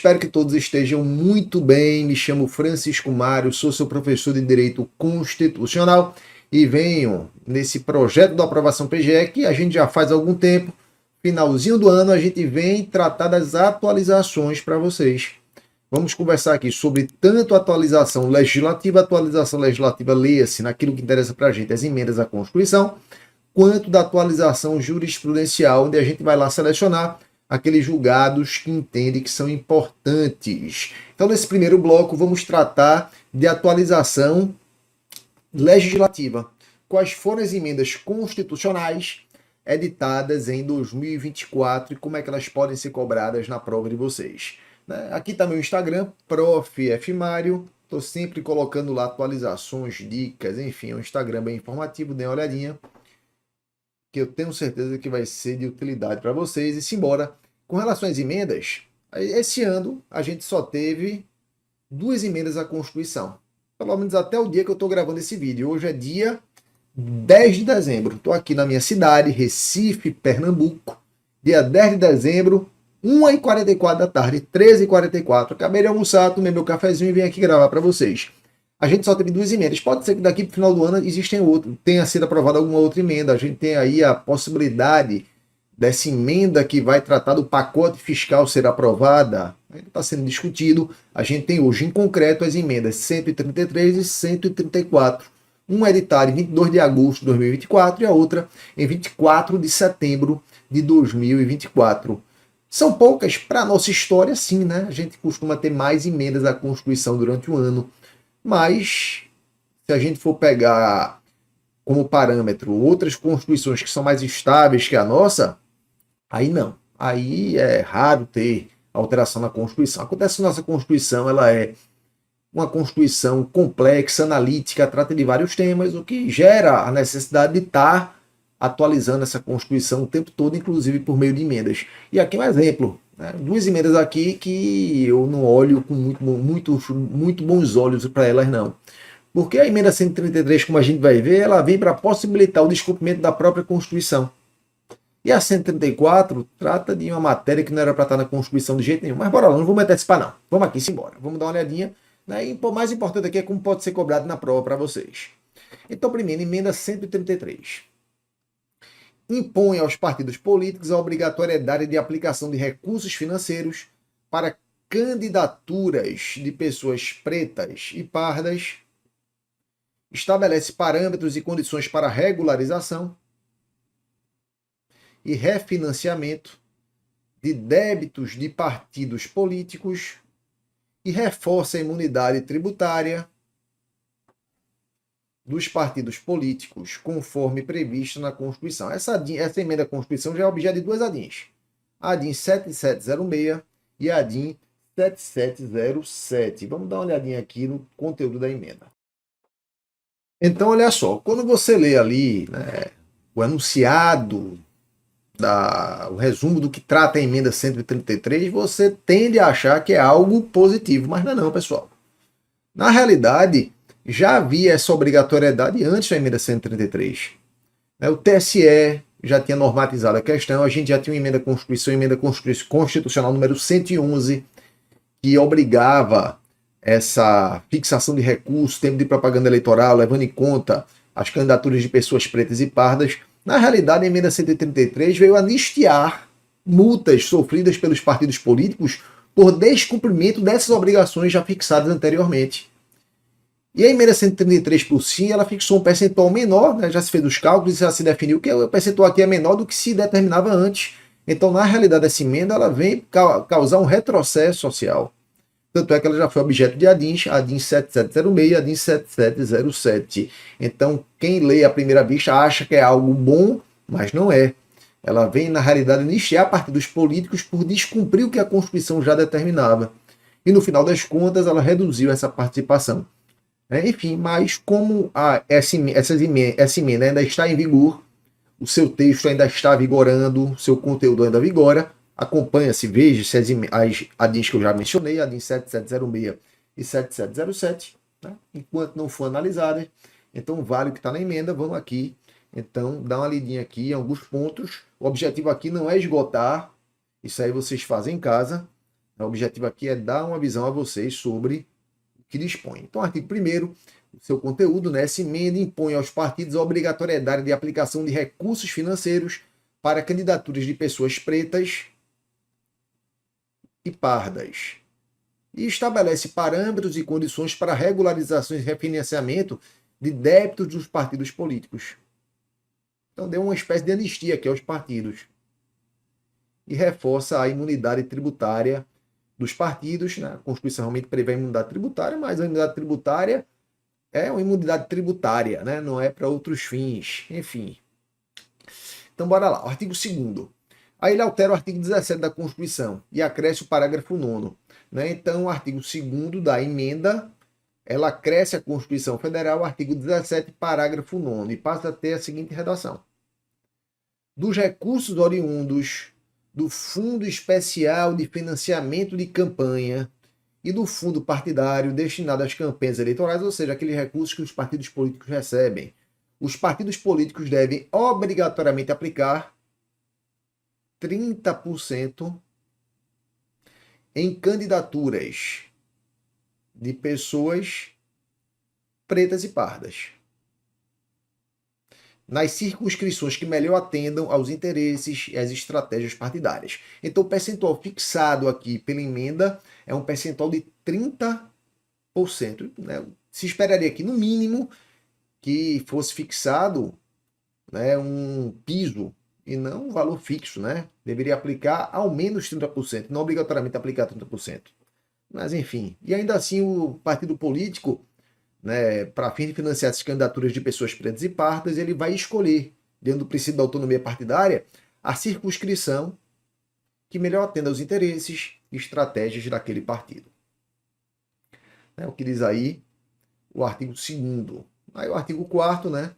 Espero que todos estejam muito bem. Me chamo Francisco Mário, sou seu professor de Direito Constitucional e venho nesse projeto da aprovação PGE que a gente já faz há algum tempo. Finalzinho do ano a gente vem tratar das atualizações para vocês. Vamos conversar aqui sobre tanto atualização legislativa leia-se naquilo que interessa para a gente, as emendas à Constituição, quanto da atualização jurisprudencial, onde a gente vai lá selecionar aqueles julgados que entende que são importantes. Então, nesse primeiro bloco, vamos tratar de atualização legislativa. Quais foram as emendas constitucionais editadas em 2024 e como é que elas podem ser cobradas na prova de vocês. Aqui está meu Instagram, Prof. F. Mário. Estou sempre colocando lá atualizações, dicas, enfim, é um Instagram bem informativo, dê uma olhadinha, que eu tenho certeza que vai ser de utilidade para vocês. E simbora. Com relação às emendas, esse ano a gente só teve 2 emendas à Constituição. Pelo menos até o dia que eu estou gravando esse vídeo. Hoje é dia 10 de dezembro. Estou aqui na minha cidade, Recife, Pernambuco. Dia 10 de dezembro, 1h44 da tarde, 13h44. Acabei de almoçar, tomei meu cafezinho e vim aqui gravar para vocês. A gente só teve 2 emendas. Pode ser que daqui para o final do ano tenha sido aprovada alguma outra emenda. A gente tem aí a possibilidade dessa emenda que vai tratar do pacote fiscal ser aprovada. Ainda está sendo discutido. A gente tem hoje, em concreto, as emendas 133 e 134. Uma editada em 22 de agosto de 2024 e a outra em 24 de setembro de 2024. São poucas para a nossa história, sim, né? A gente costuma ter mais emendas à Constituição durante o ano. Mas, se a gente for pegar como parâmetro outras constituições que são mais estáveis que a nossa, aí não. Aí é raro ter alteração na Constituição. Acontece que a nossa Constituição ela é uma Constituição complexa, analítica, trata de vários temas, o que gera a necessidade de estar atualizando essa Constituição o tempo todo, inclusive por meio de emendas. E aqui um exemplo. 2 emendas aqui que eu não olho com muito bons olhos para elas, não. Porque a emenda 133, como a gente vai ver, ela vem para possibilitar o descumprimento da própria Constituição. E a 134 trata de uma matéria que não era para estar na Constituição de jeito nenhum. Mas bora lá, não vou me antecipar não. Vamos aqui, simbora. Vamos dar uma olhadinha. E o mais importante aqui é como pode ser cobrado na prova para vocês. Então, primeiro, emenda 133. Impõe aos partidos políticos a obrigatoriedade de aplicação de recursos financeiros para candidaturas de pessoas pretas e pardas, estabelece parâmetros e condições para regularização e refinanciamento de débitos de partidos políticos e reforça a imunidade tributária dos partidos políticos, conforme previsto na Constituição. Essa emenda à Constituição já é objeto de 2 ADINs. A ADIN 7706 e a ADIN 7707. Vamos dar uma olhadinha aqui no conteúdo da emenda. Então, olha só, quando você lê ali o enunciado, o resumo do que trata a emenda 133, você tende a achar que é algo positivo, mas não é não, pessoal. Na realidade, já havia essa obrigatoriedade antes da emenda 133. O TSE já tinha normatizado a questão, a gente já tinha uma emenda constitucional número 111, que obrigava essa fixação de recursos, tempo de propaganda eleitoral, levando em conta as candidaturas de pessoas pretas e pardas. Na realidade, a emenda 133 veio anistiar multas sofridas pelos partidos políticos por descumprimento dessas obrigações já fixadas anteriormente. E a emenda 133, por si, ela fixou um percentual menor, já se fez os cálculos e já se definiu que o percentual aqui é menor do que se determinava antes. Então, na realidade, essa emenda ela vem causar um retrocesso social. Tanto é que ela já foi objeto de ADINs, ADIN 7706 e ADIN 7707. Então, quem lê à primeira vista acha que é algo bom, mas não é. Ela vem, na realidade, anistiar partidos políticos por descumprir o que a Constituição já determinava. E, no final das contas, ela reduziu essa participação. Enfim, mas como essa emenda ainda está em vigor, o seu texto ainda está vigorando, o seu conteúdo ainda vigora, acompanha-se, veja-se as ADINs que eu já mencionei, ADIN 7706 e 7707, enquanto não for analisadas, então vale o que está na emenda, vamos aqui, então dá uma lidinha aqui em alguns pontos. O objetivo aqui não é esgotar, isso aí vocês fazem em casa, O objetivo aqui é dar uma visão a vocês sobre o que dispõe. Então, artigo 1º, o seu conteúdo, né? Essa emenda impõe aos partidos a obrigatoriedade de aplicação de recursos financeiros para candidaturas de pessoas pretas e pardas. E estabelece parâmetros e condições para regularizações e refinanciamento de débitos dos partidos políticos. Então deu uma espécie de anistia aqui aos partidos. E reforça a imunidade tributária dos partidos. Né? A Constituição realmente prevê a imunidade tributária, mas a imunidade tributária é uma imunidade tributária, né? Não é para outros fins. Enfim. Então bora lá. O artigo 2º. Aí ele altera o artigo 17 da Constituição e acresce o parágrafo 9º. Né? Então o artigo 2º da emenda, ela acresce a Constituição Federal, artigo 17, parágrafo 9º, e passa a ter a seguinte redação. Dos recursos oriundos do Fundo Especial de Financiamento de Campanha e do fundo partidário destinado às campanhas eleitorais, ou seja, aqueles recursos que os partidos políticos recebem, os partidos políticos devem obrigatoriamente aplicar 30% em candidaturas de pessoas pretas e pardas, nas circunscrições que melhor atendam aos interesses e às estratégias partidárias. Então, o percentual fixado aqui pela emenda é um percentual de 30%. Né? Se esperaria que, no mínimo, que fosse fixado, né, um piso e não um valor fixo. Né? Deveria aplicar ao menos 30%, não obrigatoriamente aplicar 30%. Mas, enfim. E ainda assim, o partido político, né, para fim de financiar essas candidaturas de pessoas pretas e pardas, ele vai escolher, dentro do princípio da autonomia partidária, a circunscrição que melhor atenda aos interesses e estratégias daquele partido. É o que diz aí o artigo 2º. Aí o artigo 4º, né?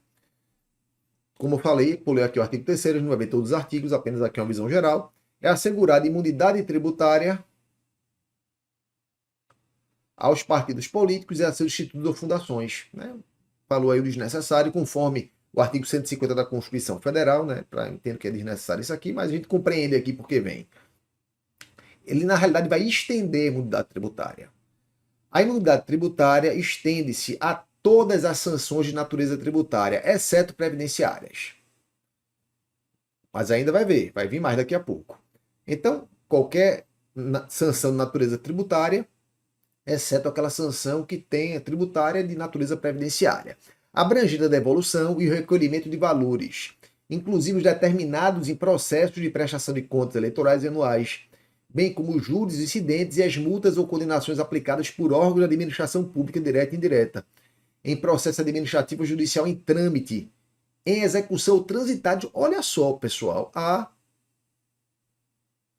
Como eu falei, pulei aqui o artigo 3º, não vai ver todos os artigos, apenas aqui uma visão geral. É assegurada imunidade tributária aos partidos políticos e a seus institutos ou fundações. Né? Falou aí o desnecessário, conforme o artigo 150 da Constituição Federal, né? Para entender que é desnecessário isso aqui, mas a gente compreende aqui porque vem. Ele, na realidade, vai estender a imunidade tributária. A imunidade tributária estende-se a todas as sanções de natureza tributária, exceto previdenciárias. Mas ainda vai vir mais daqui a pouco. Então, qualquer sanção de natureza tributária, exceto aquela sanção que tenha tributária de natureza previdenciária, abrangida a devolução e o recolhimento de valores, inclusive os determinados em processos de prestação de contas eleitorais e anuais, bem como os juros incidentes e as multas ou condenações aplicadas por órgãos de administração pública direta e indireta, em processo administrativo judicial em trâmite, em execução ou transitado. Olha só, pessoal, a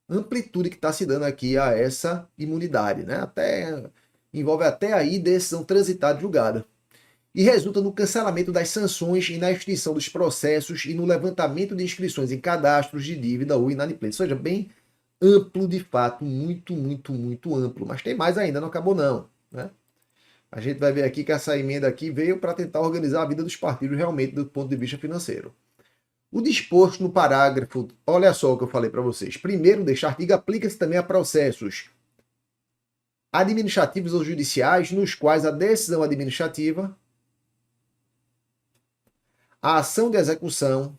amplitude que está se dando aqui a essa imunidade, né? Envolve até aí decisão transitada julgada. E resulta no cancelamento das sanções e na extinção dos processos e no levantamento de inscrições em cadastros de dívida ou inadimplência. Ou seja, bem amplo de fato, muito, muito, muito amplo. Mas tem mais ainda, não acabou não. Né? A gente vai ver aqui que essa emenda aqui veio para tentar organizar a vida dos partidos realmente do ponto de vista financeiro. O disposto no parágrafo, olha só o que eu falei para vocês. Primeiro, deste artigo aplica-se também a processos administrativos ou judiciais nos quais a decisão administrativa, a ação de execução,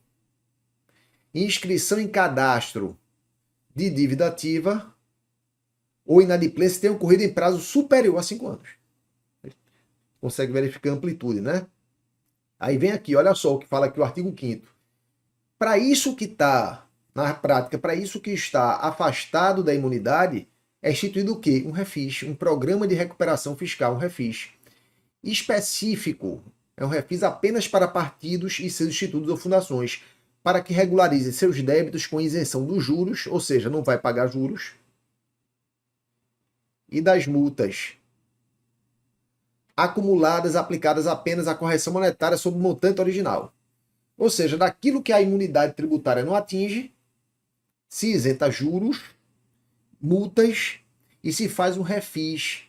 inscrição em cadastro de dívida ativa ou inadimplência tenham ocorrido em prazo superior a 5 anos. Consegue verificar a amplitude, né? Aí vem aqui, olha só o que fala aqui o artigo 5º. Para isso que está, na prática, para isso que está afastado da imunidade, é instituído o quê? Um refis, um programa de recuperação fiscal, um refis específico. É um refis apenas para partidos e seus institutos ou fundações, para que regularizem seus débitos com isenção dos juros, ou seja, não vai pagar juros, e das multas acumuladas aplicadas apenas à correção monetária sobre o montante original. Ou seja, daquilo que a imunidade tributária não atinge, se isenta juros, multas e se faz um refis.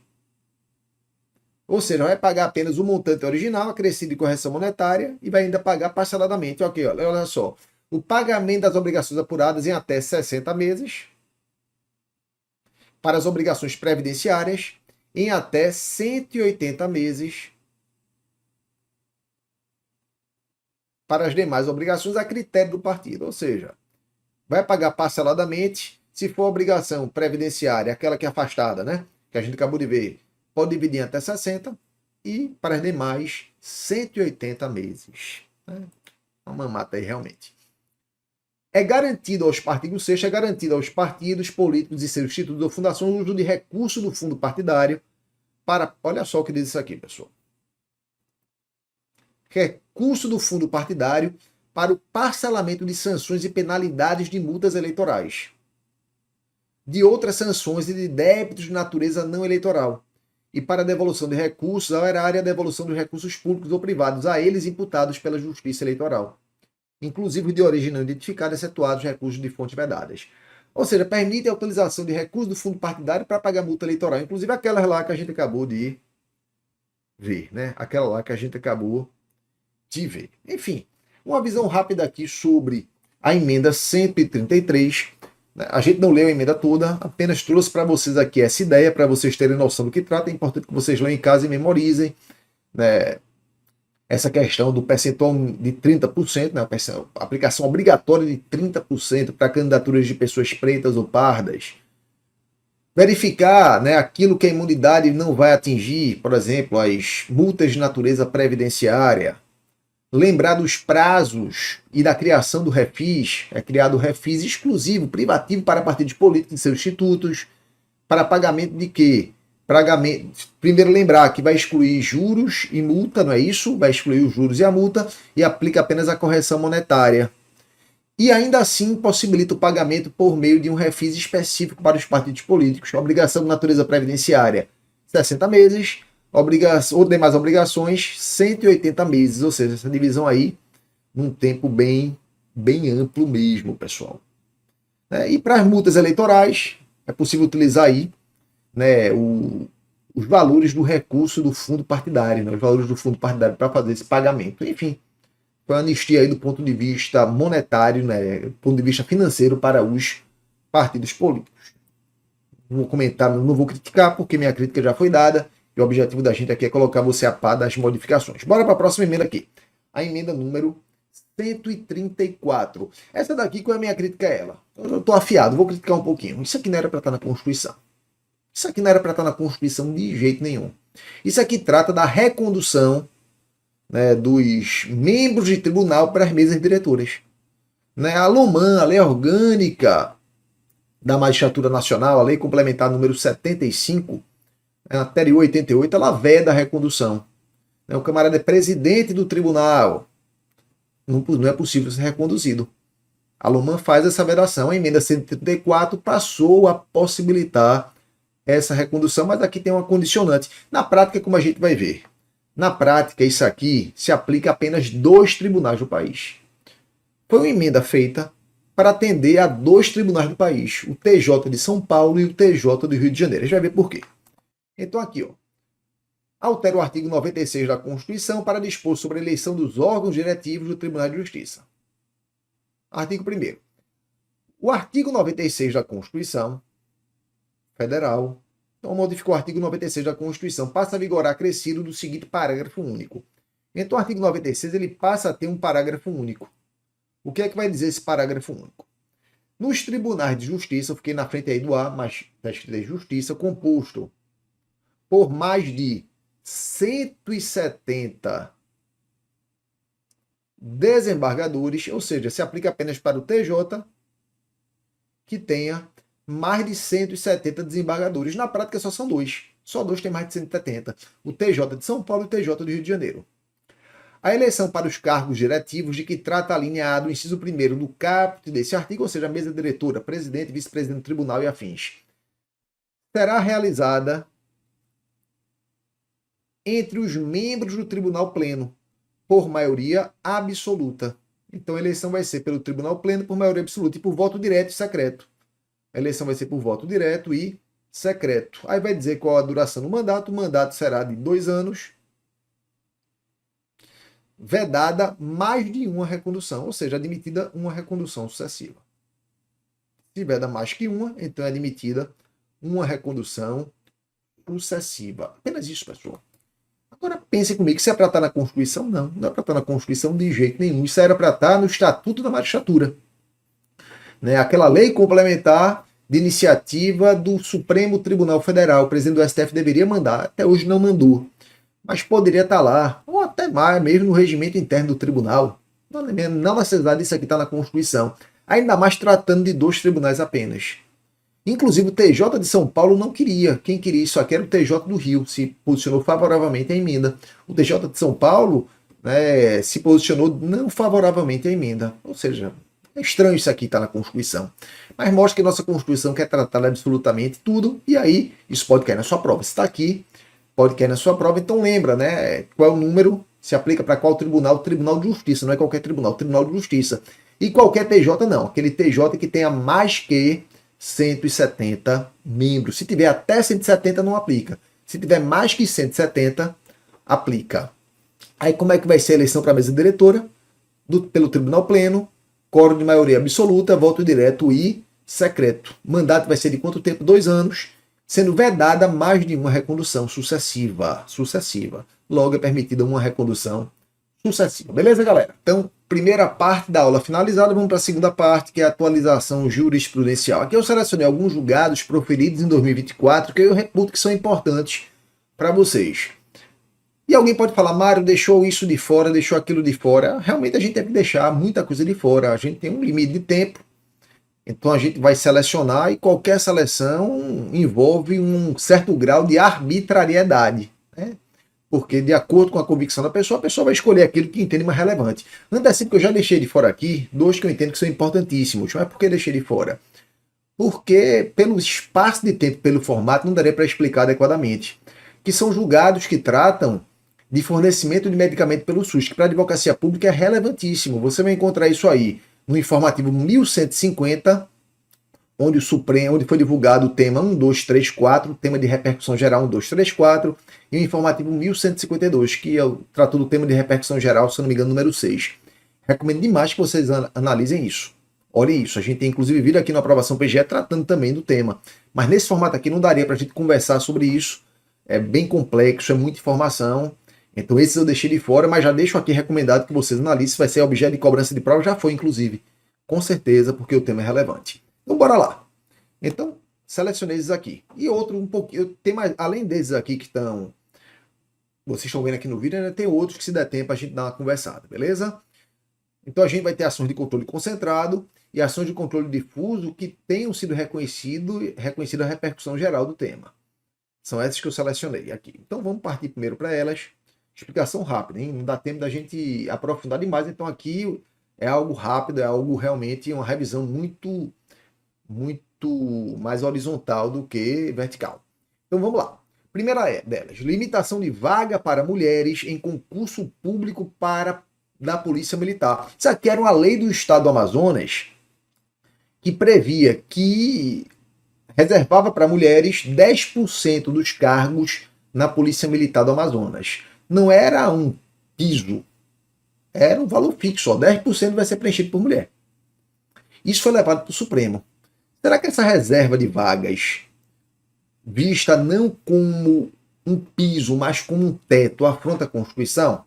Ou seja, vai pagar apenas o montante original, acrescido de correção monetária, e vai ainda pagar parceladamente. Ok, olha só. O pagamento das obrigações apuradas em até 60 meses. para as obrigações previdenciárias em até 180 meses para as demais obrigações a critério do partido. Ou seja, vai pagar parceladamente. Se for obrigação previdenciária, aquela que é afastada, né? Que a gente acabou de ver, pode dividir em até 60 e para as demais 180 meses. Né? Uma mamata aí realmente. É garantido aos artigo 6º, é garantido aos partidos políticos e seus institutos ou fundações o uso de recurso do fundo partidário para... Olha só o que diz isso aqui, pessoal. Recurso do fundo partidário para o parcelamento de sanções e penalidades de multas eleitorais, de outras sanções e de débitos de natureza não eleitoral, e para a devolução de recursos ao erário e a devolução dos recursos públicos ou privados a eles imputados pela Justiça Eleitoral, inclusive de origem não identificada, excetuados recursos de fontes vedadas. Ou seja, permite a utilização de recursos do fundo partidário para pagar multa eleitoral, inclusive aquelas lá que a gente acabou de ver, né? Aquela lá que a gente acabou de ver. Enfim, uma visão rápida aqui sobre a emenda 133. A gente não leu a emenda toda, apenas trouxe para vocês aqui essa ideia, para vocês terem noção do que trata. É importante que vocês leiam em casa e memorizem, né, essa questão do percentual de 30%, né, a aplicação obrigatória de 30% para candidaturas de pessoas pretas ou pardas. Verificar, né, aquilo que a imunidade não vai atingir, por exemplo, as multas de natureza previdenciária. Lembrar dos prazos e da criação do refis. É criado o refis exclusivo, privativo para partidos políticos e seus institutos, para pagamento de quê? Primeiro lembrar que vai excluir juros e multa, não é isso? Vai excluir os juros e a multa e aplica apenas a correção monetária. E ainda assim possibilita o pagamento por meio de um refis específico para os partidos políticos. Obrigação de natureza previdenciária, 60 meses. Ou demais obrigações, 180 meses, ou seja, essa divisão aí num tempo bem amplo mesmo, pessoal. E para as multas eleitorais, é possível utilizar aí, né, os valores do recurso do fundo partidário, né, os valores do fundo partidário para fazer esse pagamento. Enfim, foi uma anistia aí do ponto de vista monetário, né, do ponto de vista financeiro para os partidos políticos. Não vou comentar, não vou criticar, porque minha crítica já foi dada. E o objetivo da gente aqui é colocar você a par das modificações. Bora para a próxima emenda aqui. A emenda número 134. Essa daqui, qual é a minha crítica a ela? Eu estou afiado, vou criticar um pouquinho. Isso aqui não era para estar na Constituição. Isso aqui não era para estar na Constituição de jeito nenhum. Isso aqui trata da recondução, né, dos membros de tribunal para as mesas diretoras. Né, a LOMAN, a Lei Orgânica da Magistratura Nacional, a Lei Complementar número 75, a anterior 88, ela veda a recondução. O camarada é presidente do tribunal. Não é possível ser reconduzido. A LOMAN faz essa vedação. A emenda 134 passou a possibilitar essa recondução, mas aqui tem uma condicionante. Na prática, como a gente vai ver, na prática, isso aqui se aplica a apenas 2 tribunais do país. Foi uma emenda feita para atender a 2 tribunais do país, o TJ de São Paulo e o TJ do Rio de Janeiro. A gente vai ver por quê. Então aqui, ó, altera o artigo 96 da Constituição para dispor sobre a eleição dos órgãos diretivos do Tribunal de Justiça. Artigo 1º. O artigo 96 da Constituição Federal, então modificou o artigo 96 da Constituição, passa a vigorar acrescido do seguinte parágrafo único. Então o artigo 96 ele passa a ter um parágrafo único. O que é que vai dizer esse parágrafo único? Nos tribunais de justiça, eu fiquei na frente aí do A, mas está escrito aí justiça, composto por mais de 170 desembargadores, ou seja, se aplica apenas para o TJ, que tenha mais de 170 desembargadores. Na prática só são 2. Só 2 tem mais de 170. O TJ de São Paulo e o TJ do Rio de Janeiro. A eleição para os cargos diretivos de que trata alinhado o inciso 1º do caput desse artigo, ou seja, a mesa diretora, presidente, vice-presidente do tribunal e afins, será realizada entre os membros do Tribunal Pleno, por maioria absoluta. Então a eleição vai ser pelo Tribunal Pleno por maioria absoluta e por voto direto e secreto. A eleição vai ser por voto direto e secreto. Aí vai dizer qual a duração do mandato. O mandato será de 2 anos, vedada mais de uma recondução, ou seja, admitida uma recondução sucessiva. Se veda mais que uma, então é admitida uma recondução sucessiva. Apenas isso, pessoal. Agora pensem comigo, se é para estar na Constituição, não. Não é para estar na Constituição de jeito nenhum. Isso era para estar no Estatuto da Magistratura. Né? Aquela lei complementar de iniciativa do Supremo Tribunal Federal. O presidente do STF deveria mandar, até hoje não mandou. Mas poderia estar lá, ou até mais, mesmo no regimento interno do tribunal. Não necessidade disso aqui estar na Constituição. Ainda mais tratando de 2 tribunais apenas. Inclusive o TJ de São Paulo não queria. Quem queria isso aqui era o TJ do Rio, se posicionou favoravelmente à emenda. O TJ de São Paulo, né, se posicionou não favoravelmente à emenda. Ou seja, é estranho isso aqui estar na Constituição. Mas mostra que nossa Constituição quer tratar absolutamente tudo, e aí isso pode cair na sua prova. Se está aqui, pode cair na sua prova, então lembra, né? Qual é o número, se aplica para qual tribunal? Tribunal de Justiça, não é qualquer tribunal, Tribunal de Justiça. E qualquer TJ não, aquele TJ que tenha mais que 170 membros. Se tiver até 170, não aplica. Se tiver mais que 170, aplica. Aí como é que vai ser a eleição para a mesa diretora? Pelo Tribunal Pleno, quórum de maioria absoluta, voto direto e secreto. O mandato vai ser de quanto tempo? 2 anos, sendo vedada mais de uma recondução sucessiva. Logo é permitida uma recondução sucessiva. Beleza, galera? Então, primeira parte da aula finalizada, vamos para a segunda parte, que é a atualização jurisprudencial. Aqui eu selecionei alguns julgados proferidos em 2024 que eu reputo que são importantes para vocês. E alguém pode falar, Mário, deixou isso de fora, deixou aquilo de fora. Realmente a gente tem que deixar muita coisa de fora. A gente tem um limite de tempo, então a gente vai selecionar e qualquer seleção envolve um certo grau de arbitrariedade, né? Porque de acordo com a convicção da pessoa, a pessoa vai escolher aquilo que entende mais relevante. Antes assim, que eu já deixei de fora aqui 2 que eu entendo que são importantíssimos. Mas por que deixei de fora? Porque pelo espaço de tempo, pelo formato, não daria para explicar adequadamente. Que são julgados que tratam de fornecimento de medicamento pelo SUS, que para a advocacia pública é relevantíssimo. Você vai encontrar isso aí no informativo 1150, onde foi divulgado o tema 1, 2, 3, 4, tema de repercussão geral 1, 2, 3, 4, e o informativo 1152, que tratou do tema de repercussão geral, se não me engano, número 6. Recomendo demais que vocês analisem isso. Olhem isso, a gente tem inclusive vídeo aqui na aprovação PGE tratando também do tema. Mas nesse formato aqui não daria para a gente conversar sobre isso. É bem complexo, é muita informação. Então esses eu deixei de fora, mas já deixo aqui recomendado que vocês analisem se vai ser objeto de cobrança de prova. Já foi, inclusive. Com certeza, porque o tema é relevante. Então bora lá. Então, selecionei esses aqui. E outro um pouquinho, tem mais, além desses aqui que estão, vocês estão vendo aqui no vídeo, ainda tem outros que se der tempo a gente dá uma conversada, beleza? Então a gente vai ter ações de controle concentrado e ações de controle difuso que tenham sido reconhecida a repercussão geral do tema. São essas que eu selecionei aqui. Então vamos partir primeiro para elas. Explicação rápida, hein? Não dá tempo da gente aprofundar demais, então aqui é algo rápido, é algo realmente, uma revisão muito mais horizontal do que vertical. Então vamos lá. Primeira delas, limitação de vaga para mulheres em concurso público da Polícia Militar. Isso aqui era uma lei do Estado do Amazonas que previa que reservava para mulheres 10% dos cargos na Polícia Militar do Amazonas. Não era um piso, era um valor fixo, ó, 10% vai ser preenchido por mulher. Isso foi levado para o Supremo. Será que essa reserva de vagas, vista não como um piso, mas como um teto, afronta a Constituição?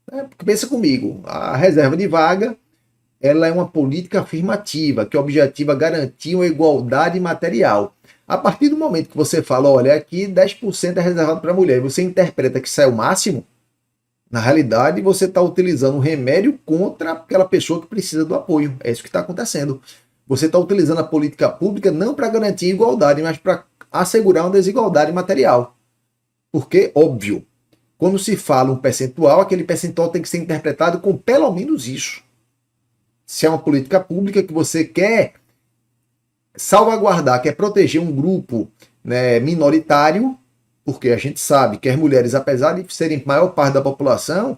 Porque pensa comigo, a reserva de vaga ela é uma política afirmativa que objetiva garantir uma igualdade material. A partir do momento que você fala, olha, aqui 10% é reservado para a mulher, você interpreta que isso é o máximo, na realidade você está utilizando um remédio contra aquela pessoa que precisa do apoio. É isso que está acontecendo. Você está utilizando a política pública não para garantir igualdade, mas para assegurar uma desigualdade material. Porque, óbvio, quando se fala um percentual, aquele percentual tem que ser interpretado com pelo menos isso. Se é uma política pública que você quer salvaguardar, quer proteger um grupo, né, minoritário, porque a gente sabe que as mulheres, apesar de serem maior parte da população,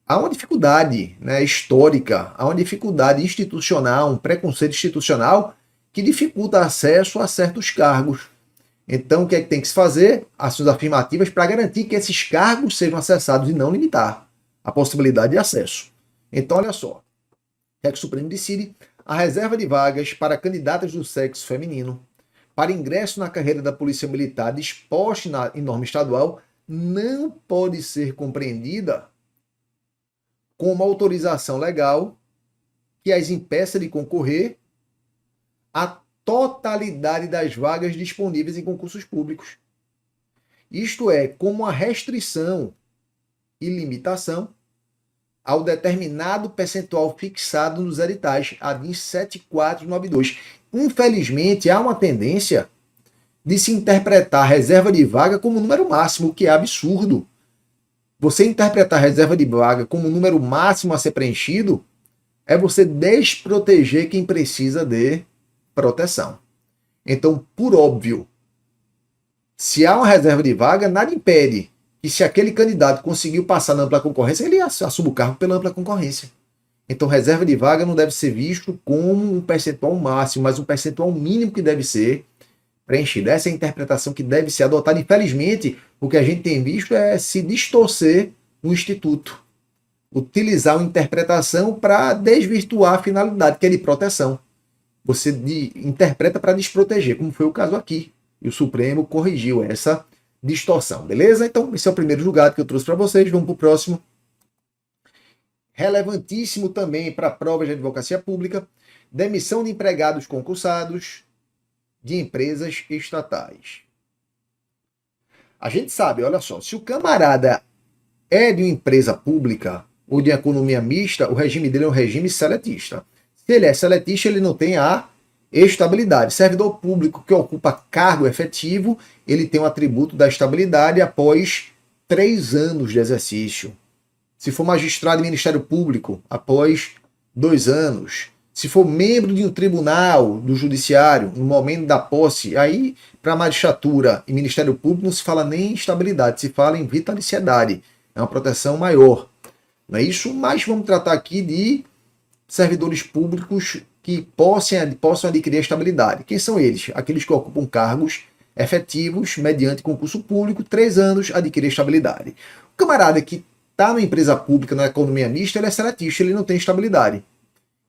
há uma dificuldade, né, histórica, há uma dificuldade institucional, um preconceito institucional que dificulta acesso a certos cargos. Então, o que é que tem que se fazer? Ações afirmativas para garantir que esses cargos sejam acessados e não limitar a possibilidade de acesso. Então, olha só. O que é que o Supremo decide? A reserva de vagas para candidatas do sexo feminino para ingresso na carreira da Polícia Militar disposta em norma estadual não pode ser compreendida como uma autorização legal que as impeça de concorrer à totalidade das vagas disponíveis em concursos públicos. Isto é, como uma restrição e limitação ao determinado percentual fixado nos editais, a DIN 7492. Infelizmente, há uma tendência de se interpretar a reserva de vaga como número máximo, o que é absurdo. Você interpretar a reserva de vaga como número máximo a ser preenchido é você desproteger quem precisa de proteção. Então, por óbvio, se há uma reserva de vaga, nada impede que, se aquele candidato conseguiu passar na ampla concorrência, ele assuma o cargo pela ampla concorrência. Então, reserva de vaga não deve ser visto como um percentual máximo, mas um percentual mínimo que deve ser preenchido. Essa é a interpretação que deve ser adotada. Infelizmente, o que a gente tem visto é se distorcer o instituto, utilizar uma interpretação para desvirtuar a finalidade, que é de proteção. Você interpreta para desproteger, como foi o caso aqui. E o Supremo corrigiu essa distorção, beleza? Então, esse é o primeiro julgado que eu trouxe para vocês. Vamos para o próximo. Relevantíssimo também para provas de advocacia pública: demissão de empregados concursados de empresas estatais. A gente sabe, olha só, se o camarada é de uma empresa pública ou de economia mista, o regime dele é um regime seletista. Se ele é seletista, ele não tem a estabilidade. Servidor público que ocupa cargo efetivo, ele tem o atributo da estabilidade após 3 anos de exercício. Se for magistrado de Ministério Público, após 2 anos. Se for membro de um tribunal do judiciário, no momento da posse, aí para magistratura e Ministério Público não se fala nem em estabilidade, se fala em vitaliciedade. É uma proteção maior. Não é isso? Mas vamos tratar aqui de servidores públicos que possam adquirir a estabilidade. Quem são eles? Aqueles que ocupam cargos efetivos mediante concurso público, 3 anos, adquirir estabilidade. O camarada que está numa empresa pública, na economia mista, ele é seletista, ele não tem estabilidade.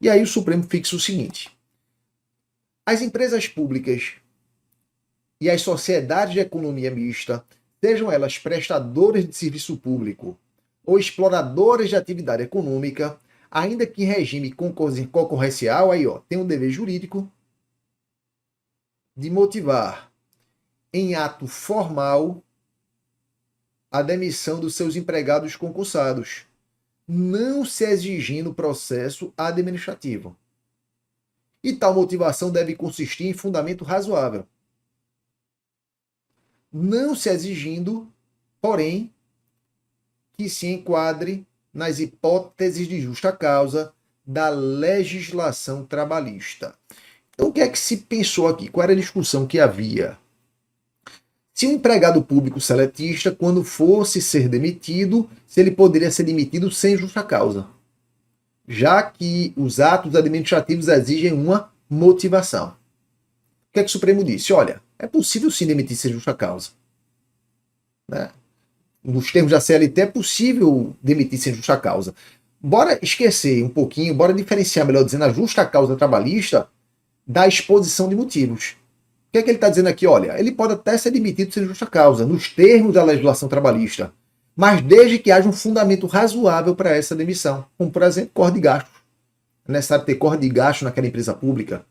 E aí o Supremo fixa o seguinte: as empresas públicas e as sociedades de economia mista, sejam elas prestadoras de serviço público ou exploradoras de atividade econômica, ainda que em regime concorrencial, aí tem o dever jurídico de motivar em ato formal a demissão dos seus empregados concursados, não se exigindo processo administrativo. E tal motivação deve consistir em fundamento razoável, não se exigindo, porém, que se enquadre nas hipóteses de justa causa da legislação trabalhista. Então, o que é que se pensou aqui? Qual era a discussão que havia? Se um empregado público seletista, quando fosse ser demitido, se ele poderia ser demitido sem justa causa, já que os atos administrativos exigem uma motivação. O que é que o Supremo disse? Olha, é possível sim demitir sem justa causa. Né? Nos termos da CLT, é possível demitir sem justa causa. Bora esquecer um pouquinho, bora diferenciar, melhor dizendo, a justa causa trabalhista da exposição de motivos. O que é que ele está dizendo aqui? Olha, ele pode até ser demitido sem justa causa, nos termos da legislação trabalhista, mas desde que haja um fundamento razoável para essa demissão, como, por exemplo, corte de gastos. É necessário ter corte de gastos naquela empresa pública.